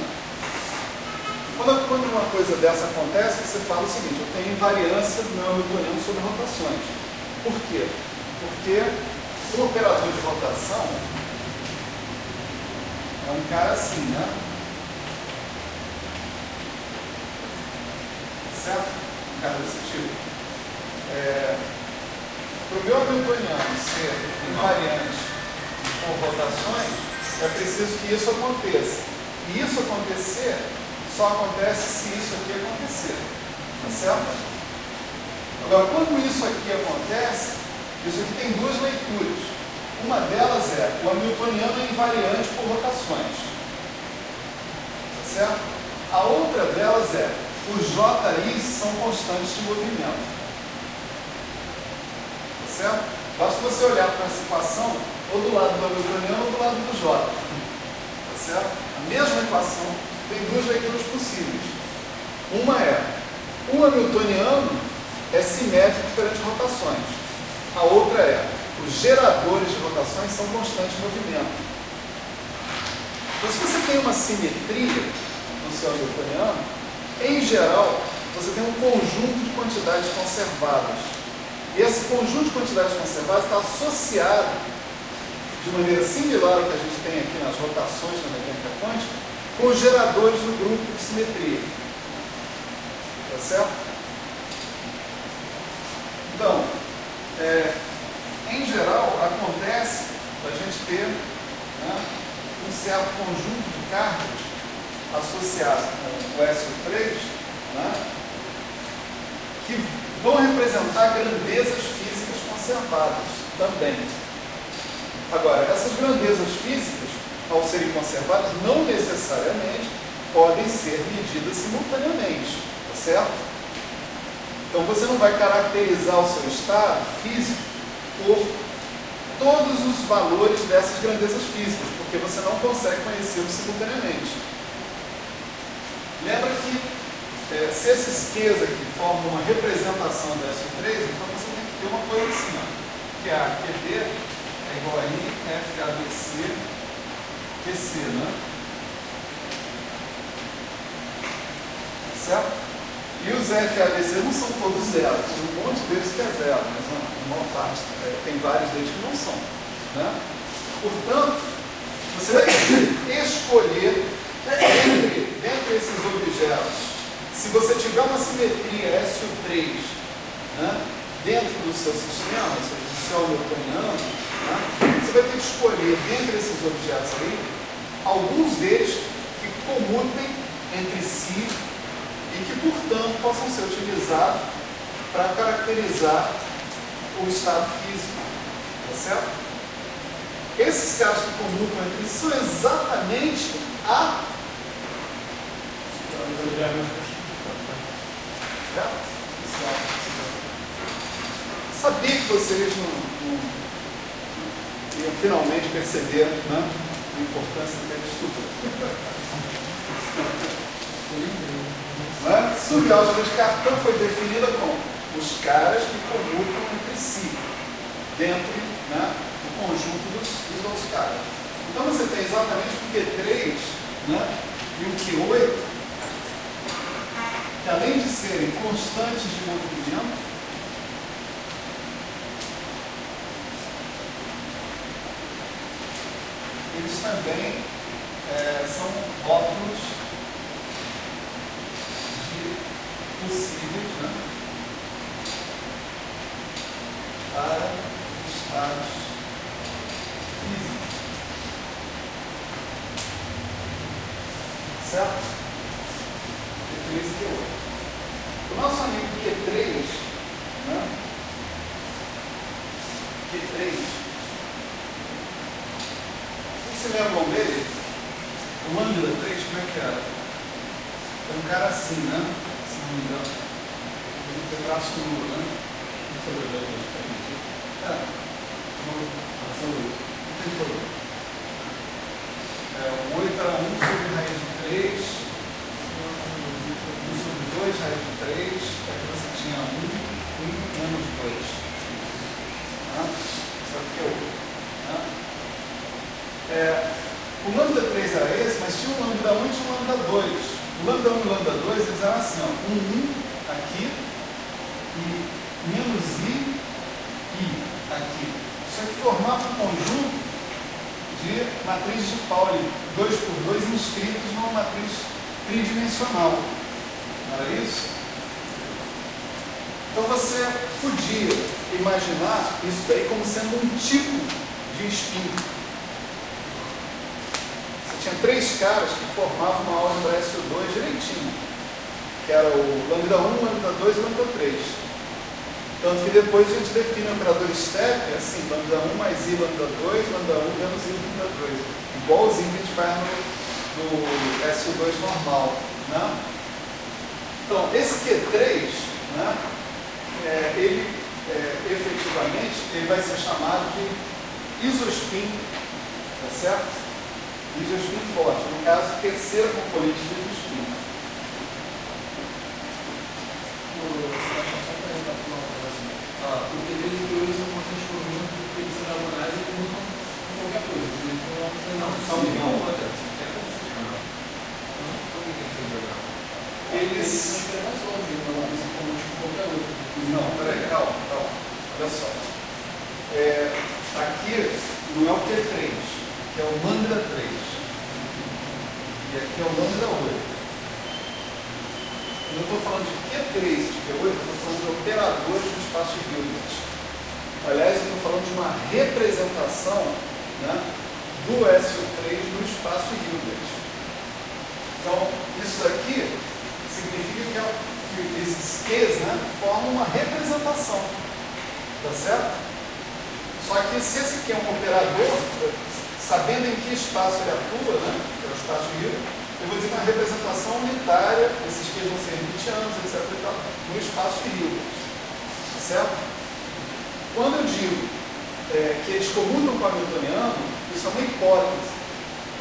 Quando uma coisa dessa acontece, você fala o seguinte: eu tenho invariância do meu hamiltoniano sobre rotações. Por quê? Porque o operador de rotação é um cara assim, né? Certo? Um cara desse tipo. Para o meu hamiltoniano ser invariante com rotações, é preciso que isso aconteça. E isso acontecer só acontece se isso aqui acontecer. Tá certo? Agora, quando isso aqui acontece, isso aqui tem duas leituras. Uma delas é o hamiltoniano é invariante por rotações. Tá certo? A outra delas é os JIs são constantes de movimento. Tá certo? Basta você olhar para essa equação ou do lado do hamiltoniano ou do lado do J. Tá certo? A mesma equação tem duas leituras possíveis. Uma é o hamiltoniano é simétrico perante rotações. A outra é os geradores de rotações são constantes de movimento. Então, se você tem uma simetria no seu hamiltoniano, em geral, você tem um conjunto de quantidades conservadas. E esse conjunto de quantidades conservadas está associado, de maneira similar ao que a gente tem aqui nas rotações na mecânica quântica, com os geradores do grupo de simetria. Tá certo? Então, em geral, acontece a gente ter, né, um certo conjunto de cargas associado com o SO3, né, que vão representar grandezas físicas conservadas também. Agora, essas grandezas físicas, ao serem conservadas, não necessariamente podem ser medidas simultaneamente, tá certo? Então você não vai caracterizar o seu estado físico por todos os valores dessas grandezas físicas, porque você não consegue conhecê-los simultaneamente. Lembra que se esses Qs aqui formam uma representação da SO3, então você tem que ter uma coisa assim, ó, que a QD é igual a IFABC QC, né? Certo? E os FABC não são todos zero, tem um monte deles que é zero, mas a maior parte, tem vários deles que não são. Né? Portanto, você vai escolher dentre esses objetos, se você tiver uma simetria SO3, né, dentro do seu sistema, ou seja, do seu hamiltoniano, né, você vai ter que escolher dentre esses objetos aí, alguns deles que comutem entre si e que, portanto, possam ser utilizados para caracterizar o estado físico. Tá certo? Esses caras que comutam entre si são exatamente sabia que vocês não iam finalmente perceber, né, a importância daquele estudo. Subálgebra de cartão foi definida como os caras que comutam entre si, dentro, né, do conjunto dos outros caras. Então você tem exatamente o Q3, né, e o Q8, que além de serem constantes de movimento, eles também são rótulos de possíveis, né, para estados físicos. Certo? Q3 e Q8. O nosso amigo Q3, né? Q3, vocês se lembram dele? O lambda 3, como é que era? É um cara assim, né? Se não me engano. Um pedaço nu, né? Não tem problema. O 8 era 1 sobre raiz de 3, 1 sobre 2 raiz de 3, aqui você tinha 1 menos 2. Isso aqui é o lambda 3 era esse, mas tinha um lambda 1 e tinha um lambda 2. O lambda 1 e o lambda 2 eles eram assim, ó, 1 aqui e menos i aqui. Isso aqui formava um conjunto de matriz de Pauli 2 por 2 inscritos numa matriz tridimensional. Não era isso? Então você podia imaginar isso daí como sendo um tipo de spin. Você tinha 3 caras que formavam uma álgebra SO2 direitinho, que era o lambda 1, lambda 2 e lambda 3. Tanto que depois a gente define o operador step, assim, lambda 1 mais i lambda 2, lambda 1 menos i lambda 2. Igualzinho que a gente faz no SO2 normal. Né? Então, esse Q3, né, ele efetivamente ele vai ser chamado de isospin, tá certo? Isospin forte, no caso, terceira componente de isospin. O Q3 e o Q8 são constantes por conjunto porque eles são diagonais e comutam com qualquer coisa. Não, São uma outra. Eles são mais óbvios, eles são comuns com qualquer outro. Não, peraí, calma. Olha só. Aqui não é o Q3, que é o lambda 3. E aqui é o lambda 8. Eu estou falando de Q3 e de Q8, eu estou falando de operadores do espaço Hilbert. Aliás, eu estou falando de uma representação, né, do SO3 no espaço Hilbert. Então, isso daqui significa que esses Qs, né, formam uma representação. Tá certo? Só que se esse aqui é um operador, sabendo em que espaço ele atua, né, que é o espaço Hilbert, eu vou dizer que é uma representação unitária, esses Qs vão ser hermitianos, etc. E tal, no espaço de Hilbert. Certo? Quando eu digo que eles comutam com o hamiltoniano, isso é uma hipótese.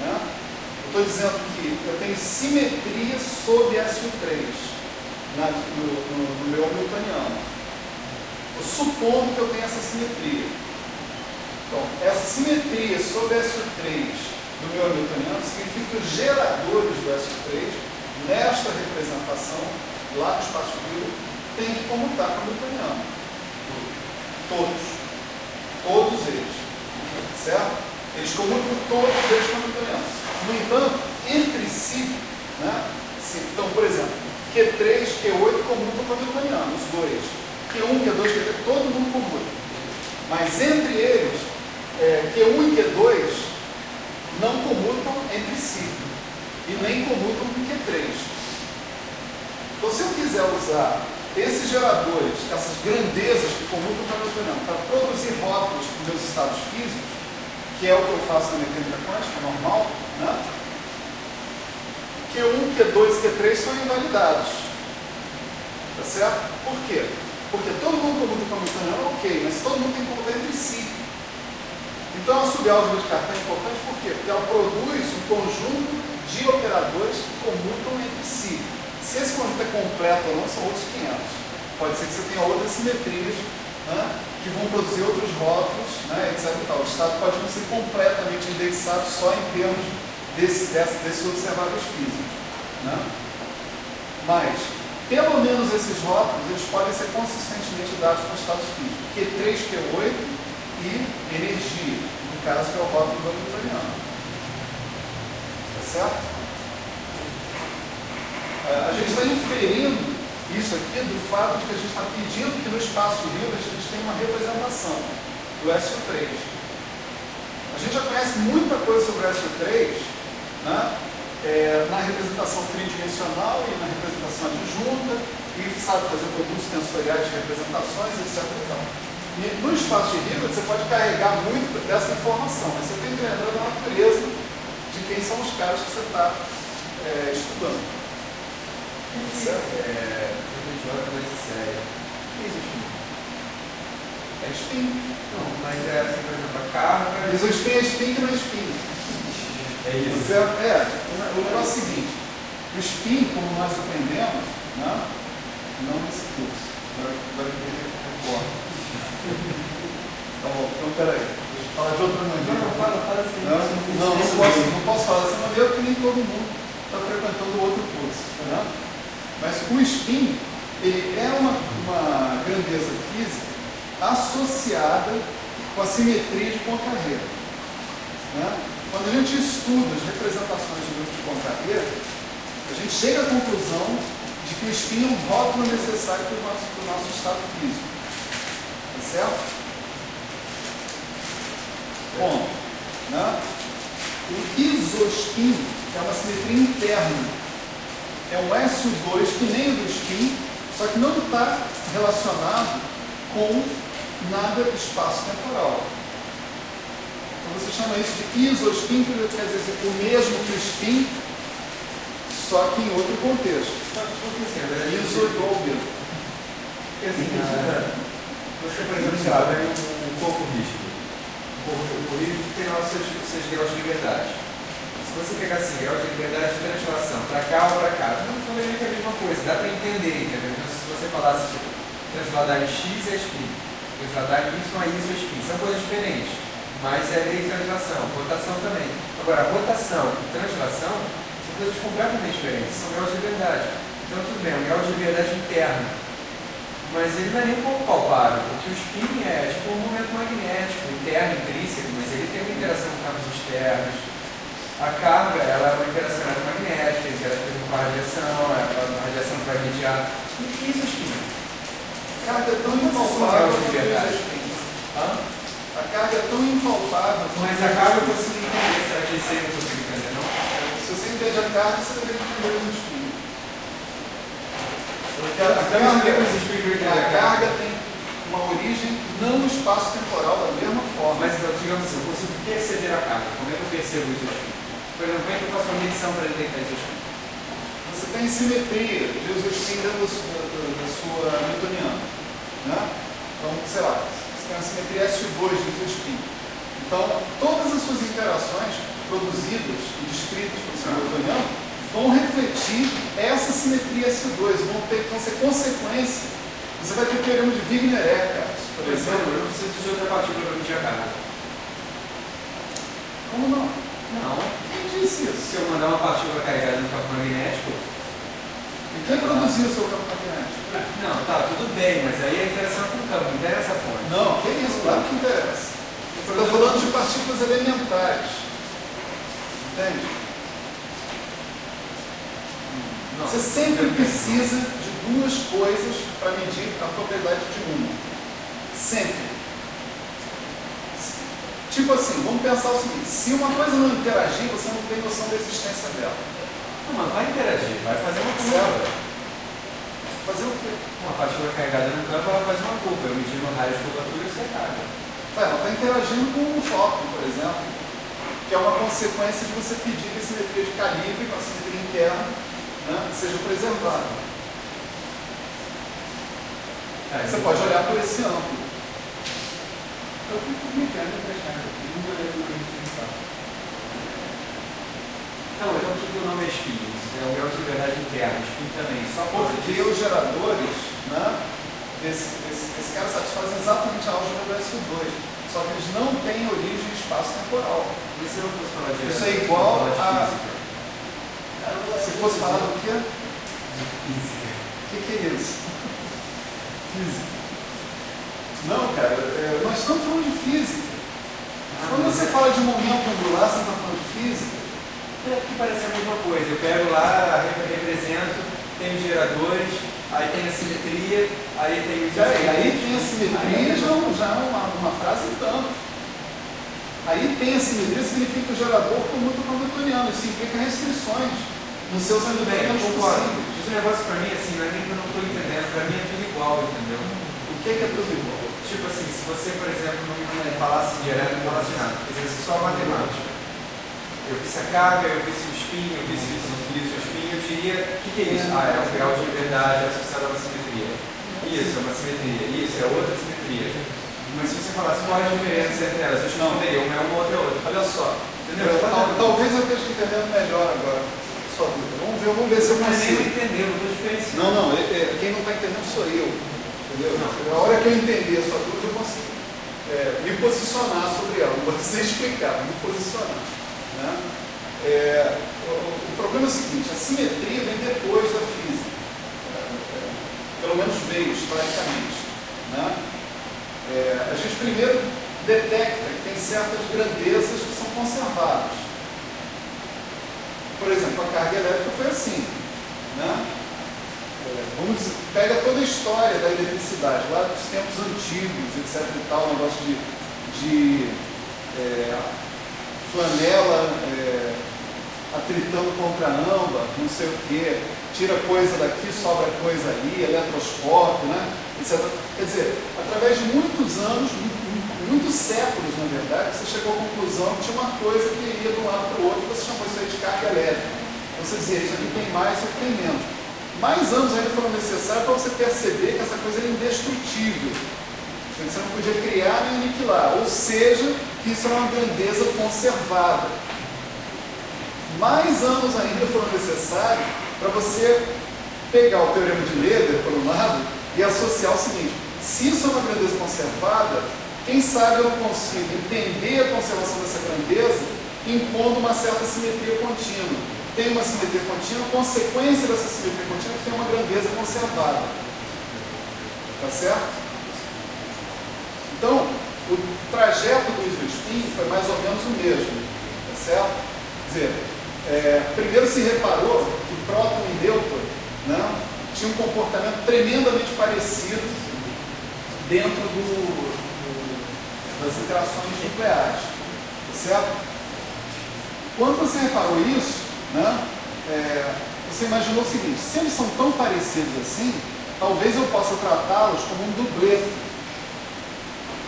Né? Eu estou dizendo que eu tenho simetria sobre SO3 no meu hamiltoniano. Eu supondo que eu tenho essa simetria. Então, essa simetria sobre SO3 do meu hamiltoniano significa que os geradores do SO3, nesta representação, lá no espaço Hilbert, têm que comutar com o hamiltoniano. Todos eles. Certo? Eles comutam todos eles com o hamiltoniano. No entanto, entre si, né, então, por exemplo, Q3, Q8 comutam com o hamiltoniano, os dois. Q1, Q2, Q3, todo mundo comuta. Mas entre eles, Q1 e Q2 não comutam entre si e nem comutam com Q3. Então, se eu quiser usar esses geradores, essas grandezas que comutam com o hamiltoniano, para produzir rótulos para os meus estados físicos, que é o que eu faço na mecânica quântica normal, né? Q1, Q2 e Q3 são invalidados. Tá certo? Por quê? Porque todo mundo comuta com a Hamiltoniana, ok, mas todo mundo tem que comutar entre si. Então a subálgebra de Cartan é importante por quê? Porque ela produz um conjunto de operadores que comutam entre si. Se esse conjunto é completo ou não, são outros 500. Pode ser que você tenha outras simetrias, né, que vão produzir outros rótulos, né, etc. E tal. O estado pode não ser completamente indexado só em termos desses observáveis físicos. Né? Mas, pelo menos esses rótulos, eles podem ser consistentemente dados para estados físicos. Q3, Q8 e energia, no caso que é o rótulo do Hamiltoniano. Tá certo? A gente está inferindo isso aqui do fato de que a gente está pedindo que no espaço Hilbert a gente tenha uma representação do SO3. A gente já conhece muita coisa sobre o SO3, né, na representação tridimensional e na representação adjunta, e sabe fazer produtos tensoriais de representações, etc. E no espaço de Hilbert você pode carregar muito dessa informação, mas você tem que lembrar da natureza de quem são os caras que você está estudando. Certo? Coisa séria. O que é isso? É spin. Não, mas é assim, por exemplo, a carga. Mas o spin é spin que não é spin. É isso. Certo? O negócio é o seguinte: o spin, como nós aprendemos, né, não nesse curso. Agora que eu concordo. Tá bom, então peraí. Deixa eu falar de outra maneira. Não, fala assim. Não posso falar dessa maneira porque nem todo mundo está frequentando outro curso. Né? Mas o spin, ele é uma grandeza física associada com a simetria de Poincare. Né? Quando a gente estuda as representações de grupo de Poincare, a gente chega à conclusão de que o spin é um rótulo necessário para o nosso estado físico. Tá certo? Bom, né? O isospin é uma simetria interna. É um SO2 que nem o do spin, só que não está relacionado com nada espaço-temporal. Então você chama isso de isospin, que quer dizer o mesmo que o spin, só que em outro contexto. Iso igual ao mesmo. Porque assim, você, por exemplo, sabe, um corpo rígido. O corpo rígido tem lá os seus graus de liberdade. Se você pegar assim, grau de liberdade de translação, para cá ou para cá, não é a mesma coisa, dá para entender, entendeu? Então, se você falasse tipo, transladar em X é spin, transladar em Y é spin, são coisas diferentes, mas é lei de translação, rotação também. Agora, rotação e translação são coisas completamente diferentes, são graus de liberdade. Então, tudo bem, é um grau de liberdade interna, mas ele não é nem um pouco palpável, porque o spin é tipo um momento magnético, interno, intrínseco, mas ele tem uma interação com campos externos. A carga, ela é uma interação eletromagnética, interage com a radiação, a radiação vai mediar. O que é isso, spin? A carga é tão impalpável quanto o spin. A carga é tão impalpável. Mas a carga eu consigo entender, será que esse eu consigo entender, não? Se você entende a carga, você deve entender o spin. A carga tem uma origem não no espaço-temporal da mesma forma. Mas então, digamos assim, eu consigo perceber a carga. Como é que eu percebo isso? Por exemplo, como é que eu faço uma medição para detectar isso? Você tem simetria de isospin dentro da sua Hamiltoniana. Né? Então, sei lá, você tem uma simetria SO2 de isospin. Então, todas as suas interações produzidas e descritas pelo seu Hamiltoniano vão refletir essa simetria SO2, vão ser consequência. Você vai ter o teorema de Wigner-Eckert, por exemplo. Eu preciso de outra partícula para medir a carga. Como não? Não. Quem disse isso? Se eu mandar uma partícula carregada no campo magnético. E quem produziu o seu campo magnético? Não, tá, tudo bem, mas aí a interação com o campo, não interessa a fonte. Não, que isso, claro que interessa. Você está falando de partículas elementares. Entende? Não. Você sempre precisa de duas coisas para medir a propriedade de uma. Sempre. Tipo assim, vamos pensar o seguinte: se uma coisa não interagir, você não tem noção da existência dela. Não, mas vai interagir, vai fazer uma curva. Fazer o quê? Uma partícula carregada no campo, ela faz uma curva. Eu medindo o raio de curvatura e você carga. Ela está interagindo com um fóton, por exemplo, que é uma consequência de você pedir que a simetria de calibre, com a simetria interna, né, seja preservada. Você pode olhar por esse ângulo. Eu fico brincando com a chave. Não é uma diferencial. Não, então o que o nome é espinho? É o grau de liberdade interna, espinho também. Só por Porque os geradores, né, esse cara satisfazem exatamente a álgebra do S2. Só que eles não têm origem em espaço temporal. E se eu não fosse falar de Isso é igual a... física? Se fosse falar do quê? De física. O que é isso? Física. Não, cara, nós estamos falando de física. Quando você fala de momento angular, você está falando de física? É que parece a mesma coisa. Eu pego lá, represento, tem os geradores, aí tem a simetria, aí tem os... Aí tem a simetria, já é uma frase tanto. Aí tem a simetria, significa que o gerador commuta com o hamiltoniano. Isso implica restrições nos seus Tudo bem, eu hamiltonianos concordo. possíveis. Esse negócio pra mim, assim, não é nem que eu não estou entendendo, pra mim é tudo igual, entendeu? O que é tudo igual? Tipo assim, se você, por exemplo, não me falasse direto, não falasse nada, fizesse só matemática. Eu fiz a carga, eu fiz o espinho, eu fiz o espinho, eu diria, o que é isso? Ah, é um grau de liberdade associado a uma simetria. Isso, é uma simetria. Isso, é outra simetria. Mas se você falasse qual é a diferença entre elas, eu te responderia, uma é uma, outra é outra. Olha só, Entendeu? talvez eu esteja entendendo melhor agora sua dúvida. Vamos ver se eu Não é nem consigo. entender, não estou diferenciando. Não, quem não está entendendo sou eu. Entendeu? A hora que eu entender a sua dúvida, eu consigo me posicionar sobre ela. Não vou dizer explicar, me posicionar. Né? O problema é o seguinte, a simetria vem depois da física. Pelo menos veio, historicamente. Né? A gente primeiro detecta que tem certas grandezas que são conservadas. Por exemplo, a carga elétrica foi assim. Né? Vamos dizer, pega toda a história da eletricidade, lá dos tempos antigos, etc. e tal, negócio de flanela atritando contra âmbar, não sei o que, tira coisa daqui, sobra coisa ali, eletroscópio, né? Etc. Quer dizer, através de muitos anos, muitos séculos, na verdade, você chegou à conclusão que tinha uma coisa que ia de um lado para o outro, você chamou isso aí de carga elétrica. Você dizia, isso aqui tem mais, isso aqui tem menos. Mais anos ainda foram necessários para você perceber que essa coisa era indestrutível. Você não podia criar nem aniquilar. Ou seja, que isso era uma grandeza conservada. Mais anos ainda foram necessários para você pegar o teorema de Löwler, por um lado, e associar o seguinte: se isso é uma grandeza conservada, quem sabe eu consigo entender a conservação dessa grandeza impondo uma certa simetria contínua. Tem uma simetria contínua, consequência dessa simetria contínua tem uma grandeza conservada. Tá certo? Então, o trajeto do spin foi mais ou menos o mesmo. Tá certo? Quer dizer, primeiro se reparou que próton e nêutron, né, tinham um comportamento tremendamente parecido dentro das interações nucleares. Tá certo? Quando você reparou isso, né, você imaginou o seguinte: se eles são tão parecidos assim, talvez eu possa tratá-los como um dupleto,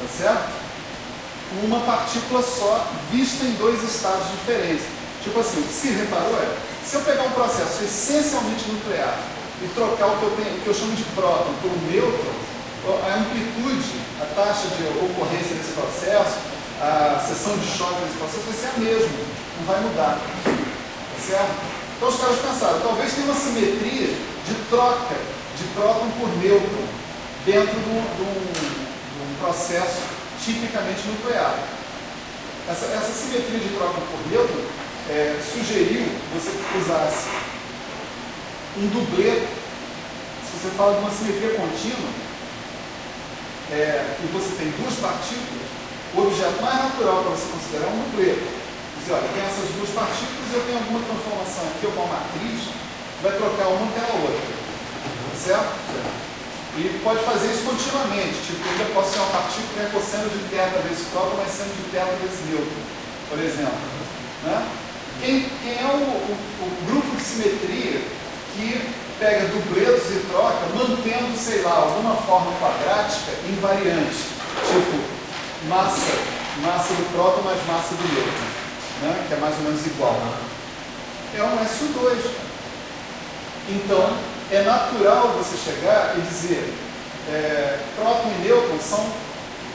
tá certo? Uma partícula só, vista em dois estados diferentes. Tipo assim, o que se reparou se eu pegar um processo essencialmente nuclear e trocar o que eu chamo de próton por um nêutron, a amplitude, a taxa de ocorrência desse processo, a seção de choque desse processo vai ser a mesma, não vai mudar. Certo? Então os caras pensaram, talvez tenha uma simetria de troca de próton por nêutron dentro de um processo tipicamente nuclear. Essa simetria de troca por nêutron sugeriu que você usasse um dupleto. Se você fala de uma simetria contínua e você tem duas partículas, o objeto mais natural para você considerar é um dupleto. Olha, tem essas duas partículas, eu tenho alguma transformação aqui, alguma matriz, vai trocar uma pela outra. Certo? E pode fazer isso continuamente. Tipo, ainda posso ser uma partícula que é cosseno de θ vezes próton, mas seno de θ vezes nêutron, por exemplo. Né? Quem é o grupo de simetria que pega dupletos e troca, mantendo, sei lá, alguma forma quadrática invariante? Tipo, massa do próton mais massa do nêutron. Né, que é mais ou menos igual. É um SO2. Então, é natural você chegar e dizer, próton e nêutron são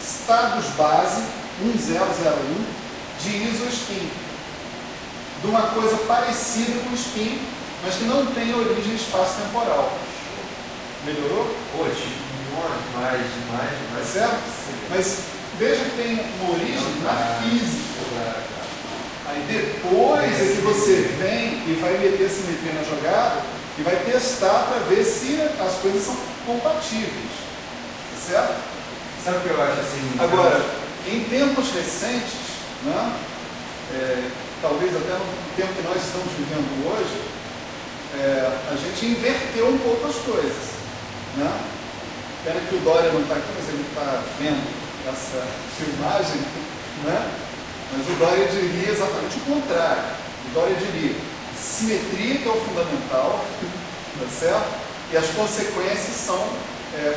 estados base 1001 de isospin, de uma coisa parecida com o spin, mas que não tem origem espaço-temporal. Melhorou? Hoje, mais. Certo? Mas veja que tem uma origem na física. Aí depois é que você vem e vai meter simetria na jogada e vai testar para ver se as coisas são compatíveis. Certo? Sabe o que eu acho assim? Agora, em tempos recentes, né, talvez até no tempo que nós estamos vivendo hoje, a gente inverteu um pouco as coisas. Né? Pena que o Dória não está aqui, mas ele está vendo essa filmagem. Né? Mas o Dória diria exatamente o contrário. O Dória diria simetria, que é o fundamental, tá certo? E as consequências são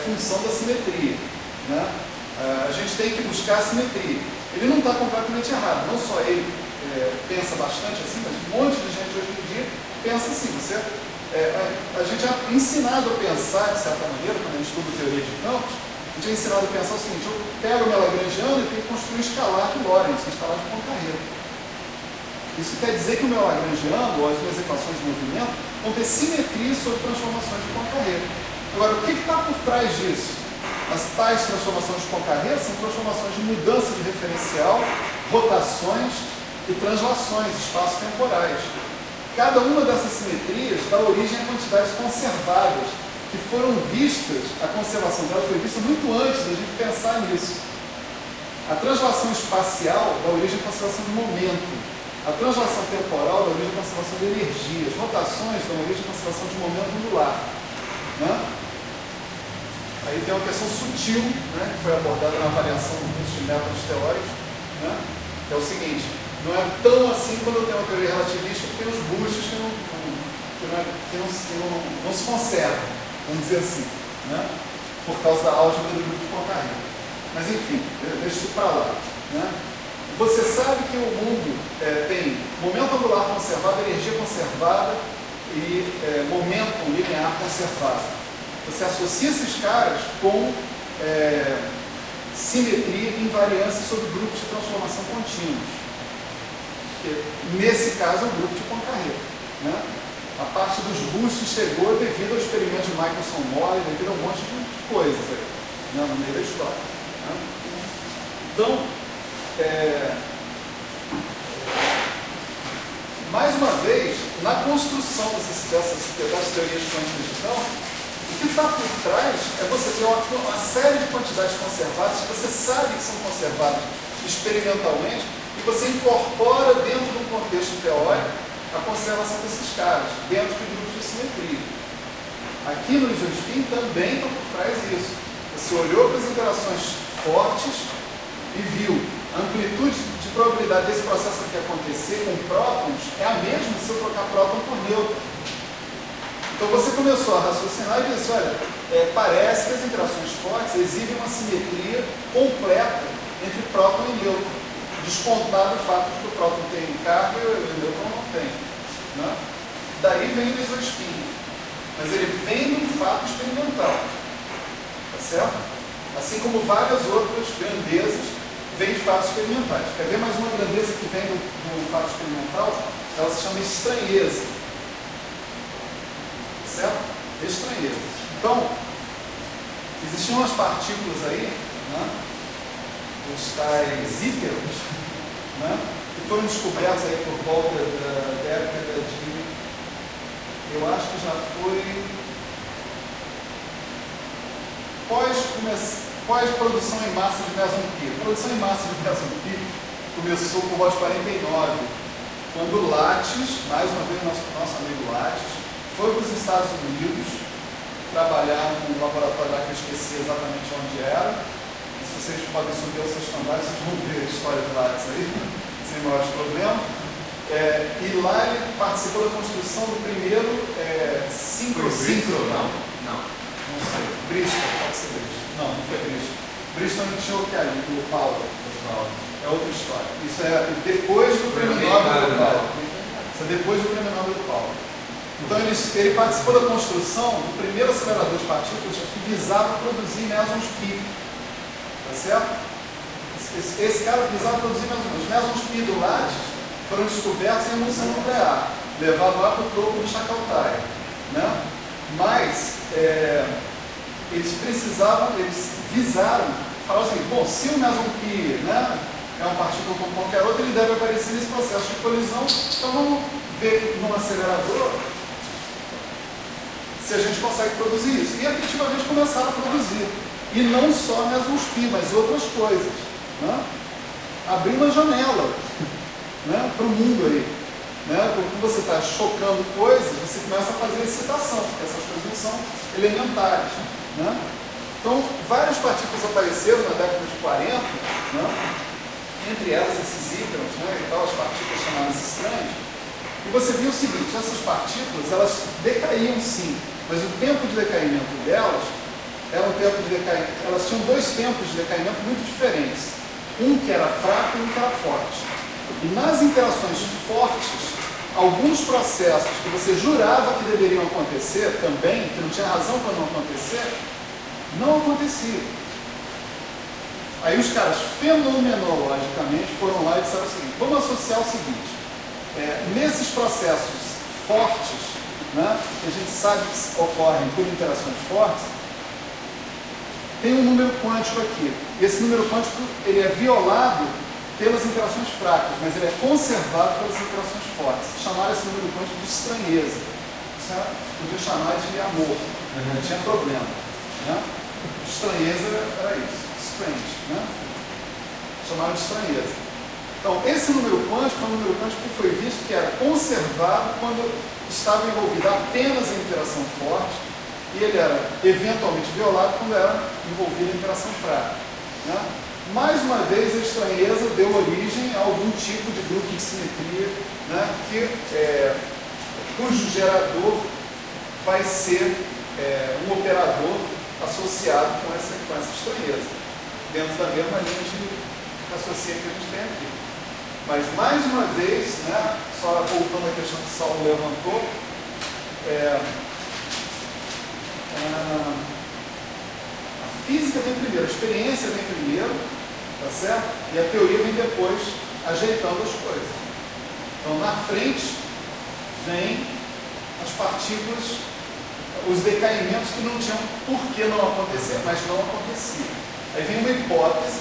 função da simetria. Né? A gente tem que buscar a simetria. Ele não está completamente errado, não só ele pensa bastante assim, mas um monte de gente hoje em dia pensa assim. A gente é ensinado a pensar, de certa maneira, quando a gente estuda teoria de campos, a gente é ensinado a pensar o seguinte: eu pego o meu Lagrangiano e tenho que construir um escalar de Lorentz, um escalar de Poincaré. Isso quer dizer que o meu Lagrangiano, ou as minhas equações de movimento, vão ter simetria sobre transformações de Poincaré. Agora, o que está por trás disso? As tais transformações de Poincaré são transformações de mudança de referencial, rotações e translações espaço-temporais. Cada uma dessas simetrias dá origem a quantidades conservadas, que foram vistas, a conservação delas foi vista muito antes da gente pensar nisso. A translação espacial dá origem à conservação de momento. A translação temporal dá origem à conservação de energia. As rotações dão origem à conservação de momento angular. Né? Aí tem uma questão sutil, né, que foi abordada na avaliação do curso de métodos teóricos, né, que é o seguinte: não é tão assim quando eu tenho uma teoria relativista que tem os bustos que não se conservam, vamos dizer assim, né, por causa da álgebra do grupo de Poincaré. Mas enfim, deixa isso para lá. Né. Você sabe que o mundo tem momento angular conservado, energia conservada e momento linear conservado. Você associa esses caras com simetria e invariância sobre grupos de transformação contínuos. Nesse caso é o grupo de Poincaré. Né? A parte dos bustos chegou devido ao experimento de Michelson-Morley, devido a um monte de coisas aí, né, no meio da história. Né? Então, mais uma vez, na construção das teorias quânticas de campo, o que está por trás é você ter uma série de quantidades conservadas, que você sabe que são conservadas experimentalmente, e você incorpora dentro de um contexto teórico a conservação desses caras, dentro de grupos de simetria. Aqui no isospin também está por trás isso. Você olhou para as interações fortes e viu a amplitude de probabilidade desse processo aqui acontecer com prótons é a mesma se eu trocar próton por nêutron. Então você começou a raciocinar e disse: olha, parece que as interações fortes exibem uma simetria completa entre próton e nêutron, descontado o fato de que o próton tem carga e o nêutron não tem. Né? Daí vem o isospin, mas ele vem de um fato experimental, tá certo? Assim como várias outras grandezas vêm de fatos experimentais. Quer ver mais uma grandeza que vem do fato experimental? Ela se chama estranheza. Certo? Estranheza. Então, existiam umas partículas aí, né, os tais íteros, né, que foram descobertos aí por volta da década de, eu acho que já foi pós-produção em massa de meson pi. A produção em massa de meson pi começou por volta de 49, quando Lattes, mais uma vez nosso amigo Lattes, foi para os Estados Unidos trabalhar num laboratório lá que eu esqueci exatamente onde era. E se vocês podem subir ao sexto andar, vocês vão ver a história de Lattes aí, sem maiores problemas. E lá ele participou da construção do primeiro sincro. Não sei. Bristol, pode ser Bristol. Não foi Bristol. Bristol não tinha o que ali, o Paulo. É outra história. Isso é depois do prêmio Nobel do Paulo. Isso é depois do prêmio Nobel do Paulo. Então ele participou da construção do primeiro acelerador de partículas que visava produzir mesons pi. Tá certo? Esse cara visava produzir mesons. Os mesons pi do Lattes foram descobertos em emulsão nuclear, levado lá para o topo de Chakaltai, né? Mas eles visaram, falaram assim, bom, se o meson pi, né, é uma partícula como qualquer outra, ele deve aparecer nesse processo de colisão, então vamos ver num acelerador se a gente consegue produzir isso. E efetivamente começaram a produzir. E não só mesons pi, mas outras coisas, né? Abriu uma janela, né, para o mundo aí. Né? Quando você está chocando coisas, você começa a fazer excitação, porque essas coisas não são elementares. Né? Então, várias partículas apareceram na década de 40, né? Entre elas esses ígrons, né, e tal, as partículas chamadas estranhas. E você viu o seguinte, essas partículas, elas decaíam sim, mas o tempo de decaimento delas era um tempo de decaimento, elas tinham dois tempos de decaimento muito diferentes. Um que era fraco e um que era forte. E nas interações fortes, alguns processos que você jurava que deveriam acontecer também, que não tinha razão para não acontecer, não aconteciam. Aí os caras, fenomenologicamente, foram lá e disseram o seguinte, vamos associar o seguinte, nesses processos fortes, né, que a gente sabe que ocorrem por interações fortes, tem um número quântico aqui. E esse número quântico ele é violado pelas interações fracas, mas ele é conservado pelas interações fortes. Chamaram esse número quântico de estranheza. Isso podia chamar de amor, não tinha problema. Né? Estranheza era isso, strange. Né? Chamaram de estranheza. Então, esse número quântico é um número quântico que foi visto que era conservado quando estava envolvido apenas em interação forte, e ele era eventualmente violado quando era envolvido em interação fraca. Né? Mais uma vez, a estranheza deu origem a algum tipo de grupo de simetria, né, cujo gerador vai ser um operador associado com essa estranheza, dentro da mesma linha de raciocínio que a gente tem aqui. Mas, mais uma vez, né, só voltando à questão que o Saulo levantou, a física vem primeiro, a experiência vem primeiro, tá certo? E a teoria vem depois, ajeitando as coisas. Então, na frente, vem as partículas, os decaimentos que não tinham por que não acontecer, mas não aconteciam. Aí vem uma hipótese,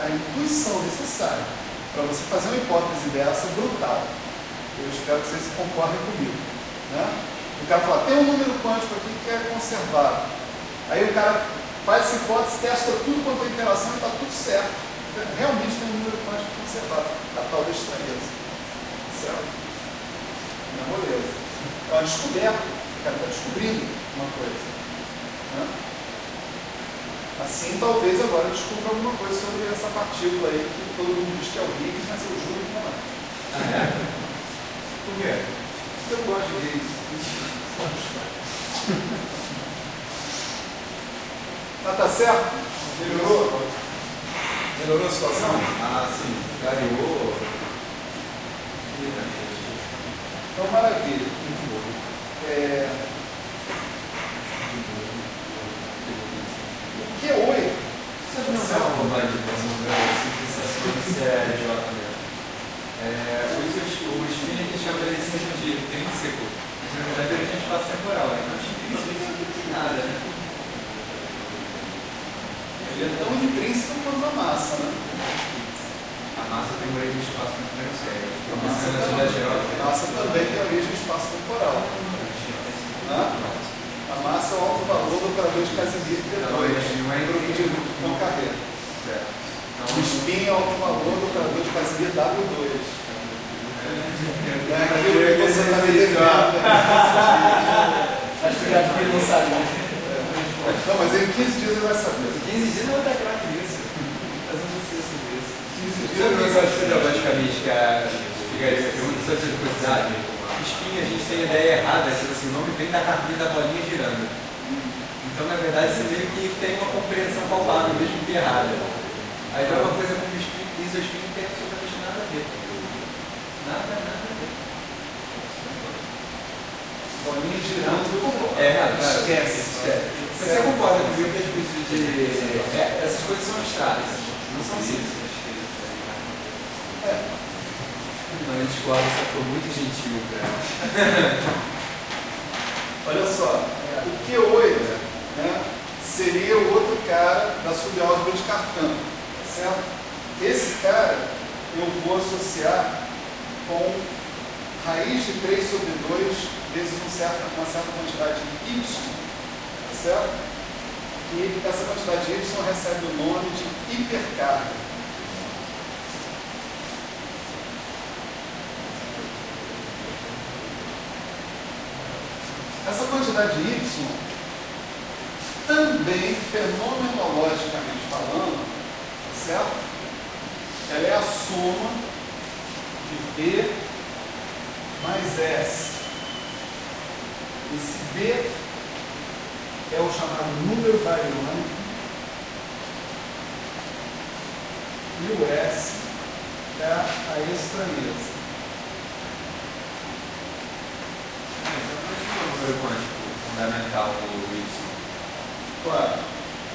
a intuição necessária para você fazer uma hipótese dessa brutal. Eu espero que vocês concordem comigo. Né? O cara fala, tem um número quântico aqui que é conservado. Aí o cara faz essa hipótese, testa tudo quanto é interação e está tudo certo. Realmente tem um número quântico conservado, a tal da estranheza. Certo? Não é moleza. É uma descoberta. O cara está descobrindo uma coisa. Né? Assim, talvez agora descubra alguma coisa sobre essa partícula aí, que todo mundo diz que é o Higgs, mas eu juro que não é. Por quê? Eu gosto de Higgs. Mas tá certo? Melhorou? Melhorou a situação? Ah, sim. Clareou. Então, maravilha. O Q8, vocês não Essa é uma sabem? vontade de simplificações J mesmo. O spin a gente chama ele sempre de intrínseco, mas na verdade ele é de espaço temporal, então intrínseco não tem nada, né? Ele é tão intrínseco quanto a massa, né? A massa tem origem de espaço temporal, não sei. A massa também tem origem de espaço temporal. A massa é o alto valor do operador de Casimir D2. Não é grupo de Poincaré. certo. O spin é o alto valor do operador de Casimir W2. Aquilo que você está me devendo. Acho que ele não sabe. Não, mas em 15 dias ele vai saber. 15 dias não vai dar craque nisso. Mas eu não sei sobre isso. 15 dias Sabe o ele que vai eu acho saber. filosoficamente que a explicaria aqui? Uma distância de curiosidade. Espinha, a gente tem a ideia errada, tipo assim, o nome vem da cartilha da bolinha girando. Então, na verdade, você meio que tem uma compreensão palpável, mesmo que errada. Aí tem uma coisa como espinho, isospinho não tem absolutamente nada a ver. Nada a ver. girando. Cara, Esquece. você concorda comigo que as coisas essas coisas são abstratas, não são simples. Não, eu discordo, você foi muito gentil, cara. Olha só, o Q8, né, seria o outro cara da subálgebra de Cartan, certo? Esse cara eu vou associar com raiz de 3 sobre 2 vezes uma certa quantidade de y, certo? E essa quantidade de y recebe o nome de hipercarga. Essa quantidade de y, também fenomenologicamente falando, certo? Ela é a soma de B mais S. Esse B é o chamado número bariônico e o S é a estranheza. O número quântico fundamental do Y. Claro,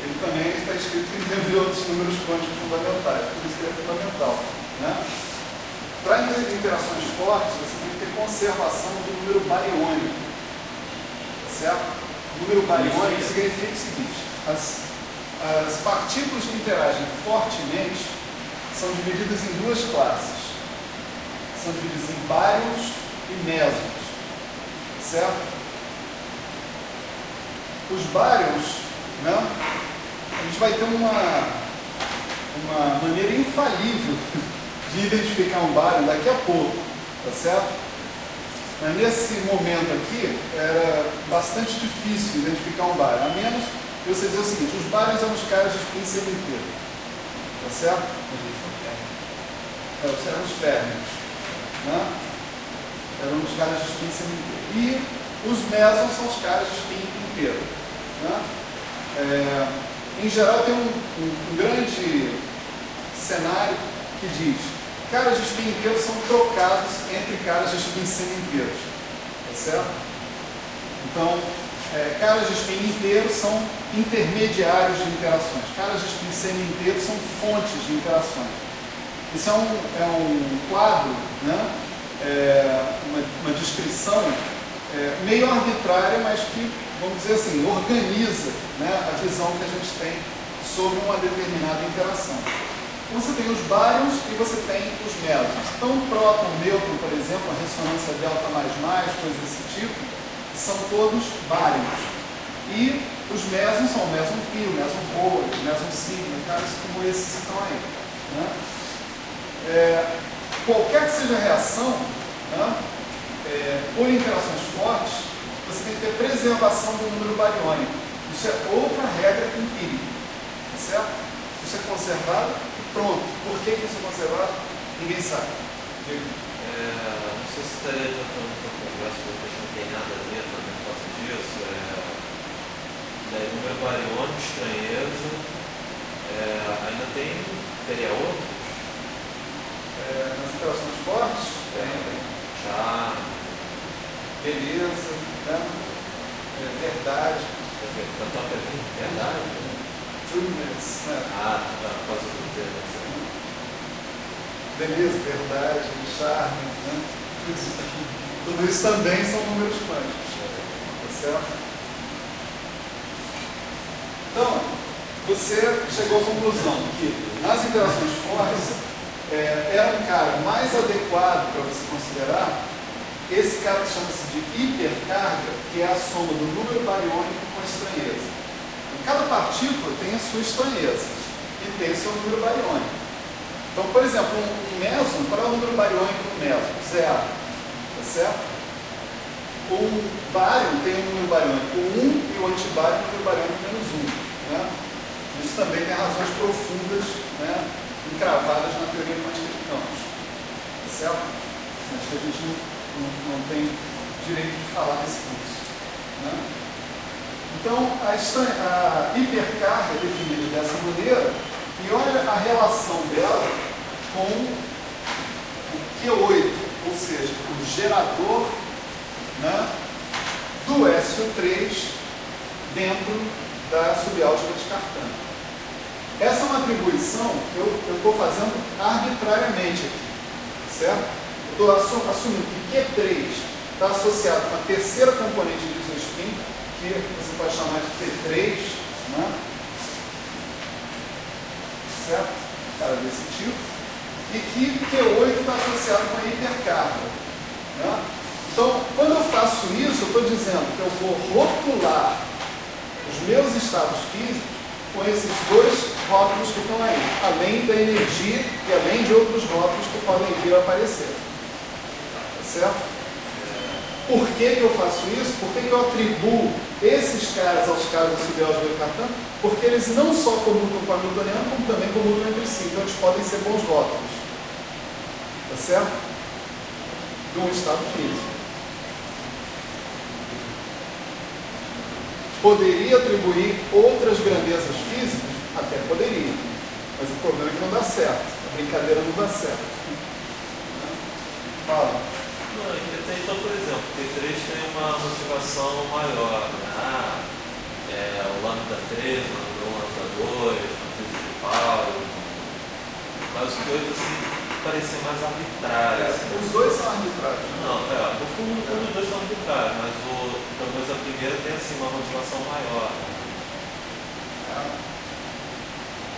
ele também está escrito em termos de outros números quânticos fundamentais, por isso que ele é fundamental, né? Para interações fortes, você tem que ter conservação do número bariônico, certo? O número bariônico significa o seguinte: as partículas que interagem fortemente são divididas em duas classes. São divididas em bárions e mesons, certo? Os bárions, né, a gente vai ter uma maneira infalível de identificar um bárion daqui a pouco, tá certo? Mas nesse momento aqui era bastante difícil identificar um bárion, a menos que você dizer o seguinte: os bárions são os caras de spin semi-inteiro, tá certo? Eram os férmions, né? Eram os caras de spin semi-inteiro. E os mesons são os caras de spin inteiro, né? Em geral tem um grande cenário que diz: caras de spin inteiros são trocados entre caras de spin semi-inteiros, tá certo? Então, caras de spin inteiros são intermediários de interações, caras de spin semi-inteiros são fontes de interações. Isso é um quadro, né? Uma descrição meio arbitrária, mas que, vamos dizer assim, organiza, né, a visão que a gente tem sobre uma determinada interação. Você tem os bárions e você tem os mesons. Então, o próton, nêutron, por exemplo, a ressonância delta mais, coisas desse tipo, são todos bárions. E os mesons são o meson pi, o meson rho, o meson sigma, casos como esses que estão aí, né? Qualquer que seja a reação, né, por interações fortes, você tem que ter preservação do número bariônico. Isso é outra regra empírica, tá certo? Isso é conservado, pronto. Por que isso é conservado? Ninguém sabe. Não sei se estaria tratando com a conversa, porque não tem nada a ver também por causa disso. Daí, número bariônico, estranheza, ainda teria outros? Nas interações fortes, tem beleza, né? Verdade. Cantar verdade? Trueness, né? Por causa do termo. Beleza, verdade, charme, né? Tudo isso também são números quânticos, tá certo? Então, você chegou à conclusão que nas interações fortes era um cara mais adequado para você considerar esse cara que chama-se de hipercarga, que é a soma do número bariônico com a estranheza. Cada partícula tem a sua estranheza e tem o seu número bariônico. Então, por exemplo, um meson, qual é o número bariônico do meson? 0, tá certo? Um bárion tem um número bariônico 1 e o antibárion tem um número bariônico -1. Né? Isso também tem razões profundas, né, encravadas na teoria quântica de campos, tá certo? Mas que a gente não tem direito de falar nesse curso, né? Então, a hipercarga é definida dessa maneira, e olha a relação dela com o Q8, ou seja, o gerador, né, do SO3 dentro da subálgebra de Cartan. Essa é uma atribuição que eu estou fazendo arbitrariamente aqui, certo? Eu estou assumindo que Q3 está associado com a terceira componente de isospin, que você pode chamar de T3, né? Certo? Cara desse tipo. E que Q8 está associado com a hipercarga. Né? Então, quando eu faço isso, eu estou dizendo que eu vou rotular os meus estados físicos com esses dois rótulos que estão aí, além da energia e além de outros rótulos que podem vir a aparecer. Tá certo? Por que eu faço isso? Por que eu atribuo esses caras aos caras da subálgebra de Cartan? Porque eles não só comutam com a hamiltoniana, como também comutam entre si. Então eles podem ser bons rótulos. Tá certo? De um estado físico. Poderia atribuir outras grandezas físicas? Até poderia. Mas o problema é que não dá certo. A brincadeira não dá certo. Fala. Não, então, por exemplo, T3 tem uma motivação maior, né? O lambda 3, o lambda 2, matriz de Paulo. Mas o Q8 assim, parecia mais arbitrário. Assim. Os dois são arbitrários. Né? Não, no fundo os dois são arbitrários, mas talvez a primeira tenha assim, uma motivação maior.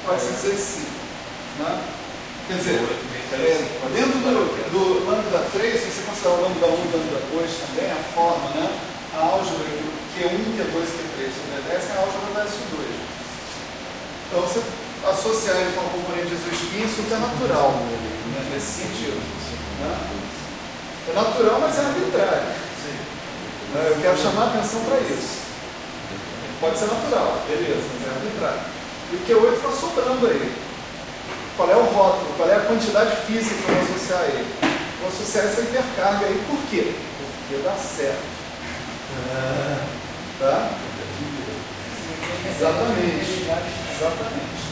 Pode ser sim. Né? Quer dizer, dentro do lambda 3, se você considerar o lambda 1 e o lambda 2 também, a forma, né? A álgebra Q1, Q2, Q3 sobre a 10 é a álgebra da SO2. Então, você associar ele com a componente de isospin, isso é natural, né? Nesse sentido. Né? É natural, mas é arbitrário. Eu quero chamar a atenção para isso. Pode ser natural, beleza, mas é arbitrário. E o Q8 está sobrando aí. Qual é o rótulo? Qual é a quantidade física que eu vou associar a ele? Vou associar essa hipercarga aí. Por quê? Porque dá certo. Tá? Exatamente. Exatamente.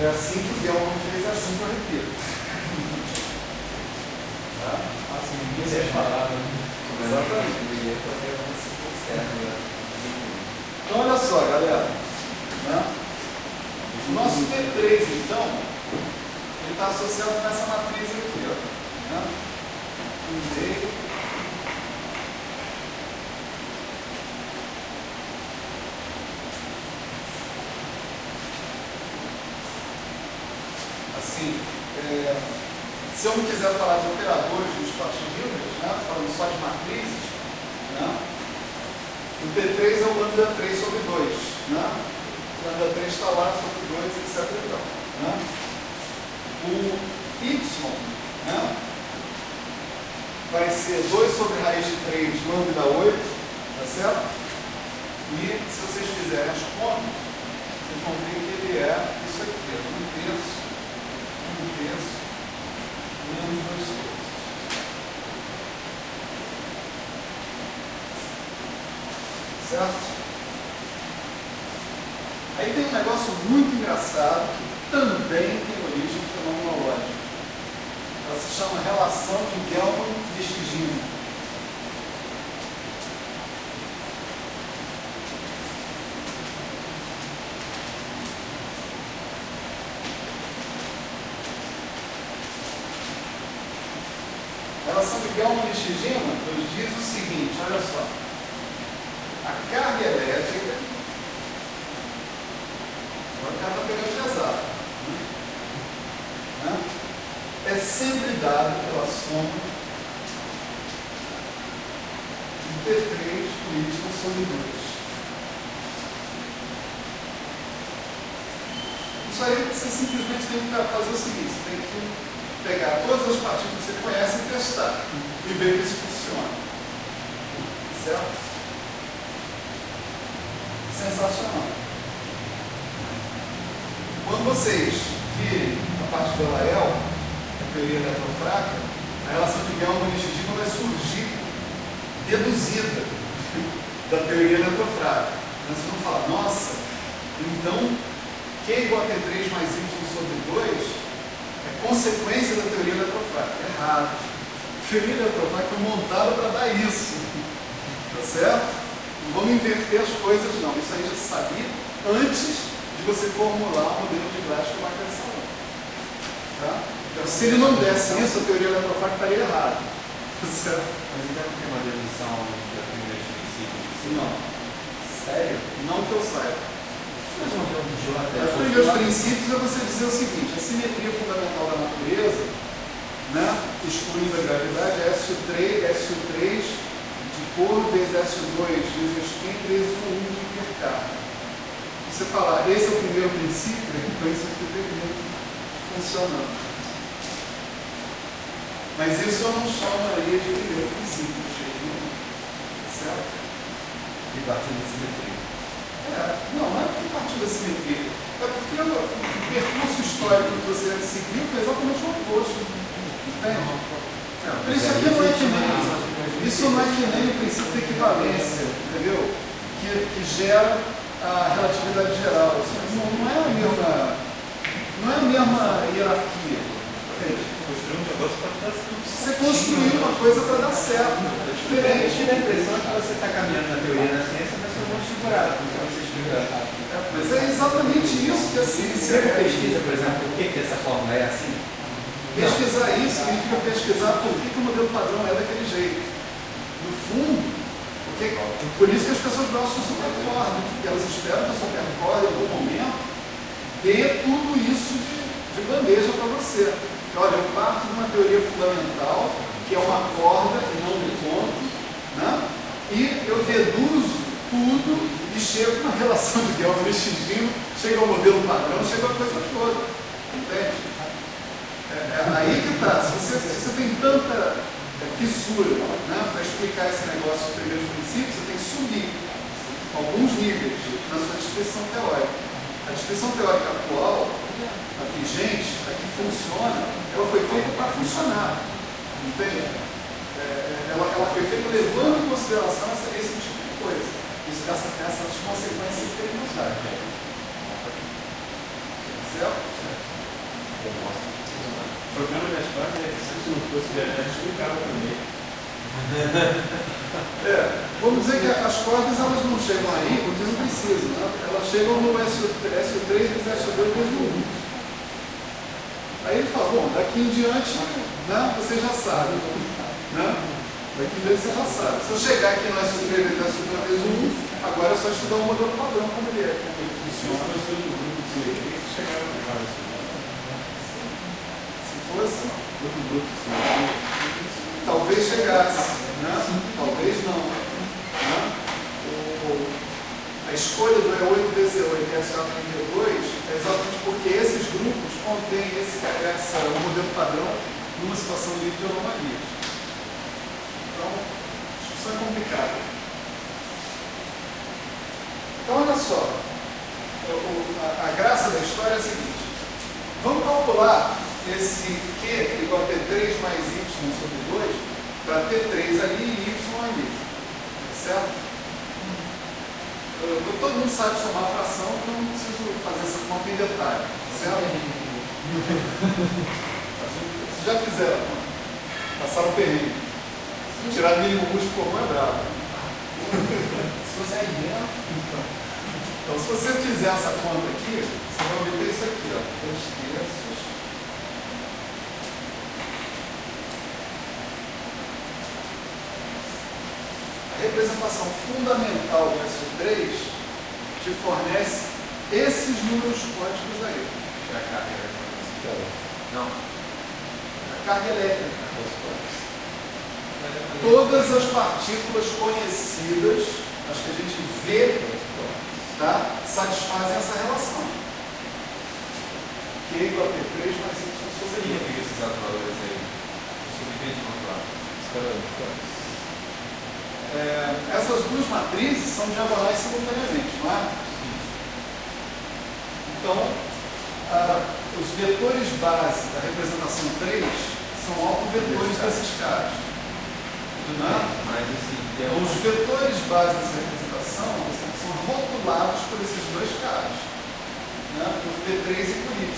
É assim que o Gelman fez, é assim que eu repito. Tá? Assim, ninguém deve falar, né? Exatamente. Então, olha só, galera. Né? O nosso T3, então, ele está associado com essa matriz aqui, ó. Né? Meio. Assim, se eu não quiser falar de operadores de espaço Hilbert, né? Falando só de matrizes, né? O T3 é o lambda 3 sobre 2, né? O lambda 3 está lá sobre 2, etc. Né? O Y, né? Vai ser 2 sobre raiz de 3, lambda 8, tá certo? E se vocês fizerem as contas, vocês vão ver que ele é isso aqui, 1 terço, menos 2 terços. Certo? Aí tem um negócio muito engraçado que também tem origem fenomenológica. Ela se chama relação de Gelman-Vestigino. A relação de Gelman-Vestigino nos diz o seguinte, olha só. A carga elétrica, agora o cara está pegando pesado, né? É sempre dada pela soma de T3 por Y sobre 2. Isso aí você simplesmente tem que fazer o seguinte, você tem que pegar todas as partículas que você conhece e testar e ver que isso funciona. Certo? Sensacional. Quando vocês virem a parte do Lael, a teoria eletrofrágil, a relação de Gelman-Vestigino vai surgir deduzida da teoria eletrofrágil. Mas vocês vão falar, nossa, então Q igual a T3 mais Y sobre 2 é consequência da teoria eletrofrágil. Errado. A teoria eletrofrágil foi montada para dar isso. Tá certo? Não vamos inverter as coisas, não. Isso aí já se sabia antes de você formular o modelo de Glass que o Michael falou. Tá? Então, se ele não desse isso, a teoria eletrofática estaria errada. Tá certo? Mas então não tem uma dedução dos primeiros princípios? Não. Sério? Não que eu saiba. Mas um modelo de J. Os primeiros princípios é você dizer o seguinte: a simetria fundamental da natureza, né, excluindo a gravidade, é SO3 de cor vezes SO2 vezes spin vezes o 1 de intercâmbio. Você falar, esse é o primeiro princípio, então isso aqui termina funcionando. Mas isso eu não chamaria de primeiro princípio, de jeito nenhum. Certo? E partir da simetria. Não é porque partiu da simetria. É porque o percurso histórico que você seguiu foi exatamente o oposto. Entende? Isso não é que nem o princípio de equivalência, entendeu? Que gera a relatividade geral. Não é a mesma hierarquia. Construir um negócio para dar certo. Você construiu uma coisa para dar certo. É diferente. Dá a impressão que você está caminhando na teoria da ciência, mas você não segurado, então você explica. Mas é exatamente isso que a ciência Você pesquisa, por exemplo, por que essa fórmula é assim? Pesquisar isso significa pesquisar por que o modelo padrão é daquele jeito. No fundo, por isso que as pessoas gostam de supercorda, porque elas esperam que a supercorda, em algum momento, dê tudo isso de bandeja para você. Olha, eu parto de uma teoria fundamental, que é uma corda e não um ponto, né? E eu deduzo tudo e chego na relação de Gelman-Schindino, chega ao modelo padrão, chega a coisa toda. Entende? É aí que está. Se você tem tanta fissura, né, para explicar esse negócio dos primeiros princípios, você tem que subir alguns níveis na sua descrição teórica. A descrição teórica atual, a vigente, a que funciona, ela foi feita para funcionar. Entende? Ela foi feita levando em consideração esse tipo de coisa. Essas consequências experimentais. Certo? O problema das cordas é que se não fosse verdade, explicava também. Vamos dizer que as cordas elas não chegam aí porque não precisam, né? Elas chegam no SO3 vezes SO2 vezes 1. Aí ele fala, bom, daqui em diante, né, você já sabe. Né? Daqui em diante você já sabe. Se eu chegar aqui no SO3 vezes SO2 vezes 1, agora é só estudar o modelo padrão, como ele funciona. Se fosse outro grupo de cientistas, chegava no caso. Fosse, Outro grupo de cientistas. talvez chegasse, né? Talvez não. Né? A escolha do E8 vezes E8 e SO32 é exatamente porque esses grupos contêm o modelo padrão numa situação livre de anomalias. Então, a discussão é complicada. Então, olha só, a graça da história é a seguinte: vamos calcular esse Q igual a T3 mais Y sobre 2 para T3 ali e Y ali. Certo? Todo mundo sabe somar fração, então não preciso fazer essa conta em detalhe. Certo? Vocês já fizeram a conta. Passaram o perrengue. Tirar mínimo múltiplo comum é bravo. Se você é dentro, Então, se você fizer essa conta aqui, você vai obter isso aqui, ó, 2/3. A representação fundamental do SO3 te fornece esses números quânticos aí. A carga elétrica. Não. A carga elétrica. Todas as partículas conhecidas, as que a gente vê, tá, satisfazem essa relação. Q igual a T3 mais Y Você sobre significa esses dados valores aí? Subentende quanto essas duas matrizes são diagonais simultaneamente, não é? Então, os vetores base da representação 3 são autovetores desses caras. Não é? Mas assim, Então, os vetores base dessa representação são rotulados por esses dois caras, né? Por T3 e por Y.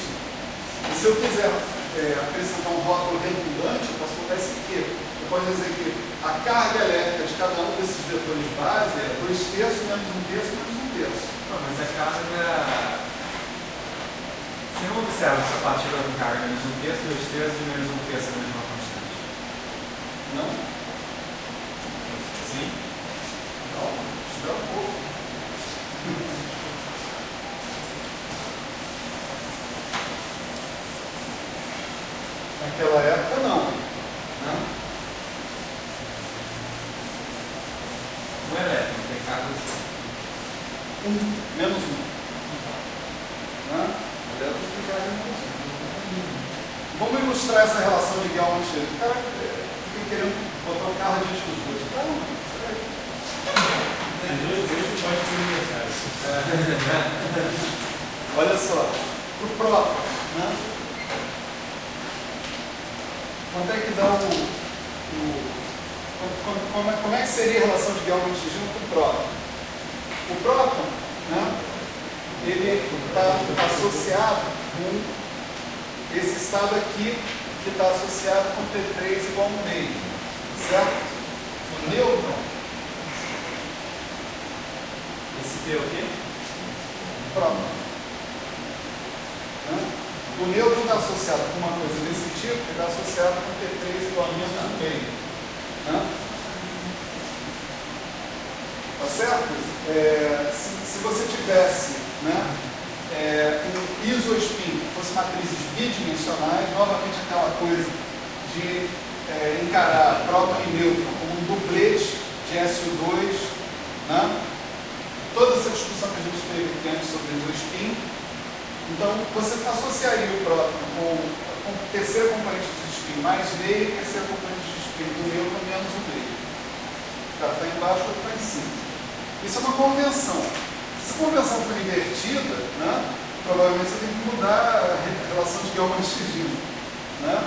E se eu quiser acrescentar um rótulo redundante, eu posso botar esse aqui. Eu posso dizer que a carga elétrica de cada um desses vetores base é 2/3 menos 1/3 menos 1/3. Não, mas a carga... Você não observa essa parte da carga menos 1/3, 2/3 e menos 1/3 é a mesma constante. Não? Sim? Não, espera um pouco. Naquela época, não. Né? Não é elétrico, tem carga de... 1 menos 1. Né? Elétrico tem carga menos 1. Vamos ilustrar essa relação de Gauss-Schmidt. O cara fica querendo botar o carro diante dos dois. Calma, Hoje pode ser aniversário. olha só, para o próton, né? Quanto é que dá como é que seria a relação de Gauss-Schmidt com o próton? O próton, né, ele está associado com esse estado aqui, que está associado com T3 igual a 1,5, certo? O nêutron, Esse P é o quê? próton. Né? O nêutron está associado com uma coisa desse tipo, que está associado com T3 igual a menos 1,5. Né? Tá certo? Se você tivesse, né, um isospin que fosse matrizes bidimensionais, novamente aquela coisa de encarar próton e nêutron como um duplete de SO2, né? Toda essa discussão que a gente teve aqui antes sobre isospin. Então, você associaria o próton com o terceiro componente do spin mais meio e terceiro componente do spin do nêutron menos o meio. Está embaixo ou está em cima. Isso é uma convenção. Se a convenção for invertida, né, provavelmente você tem que mudar a relação de Gauss-Schmidt. Né?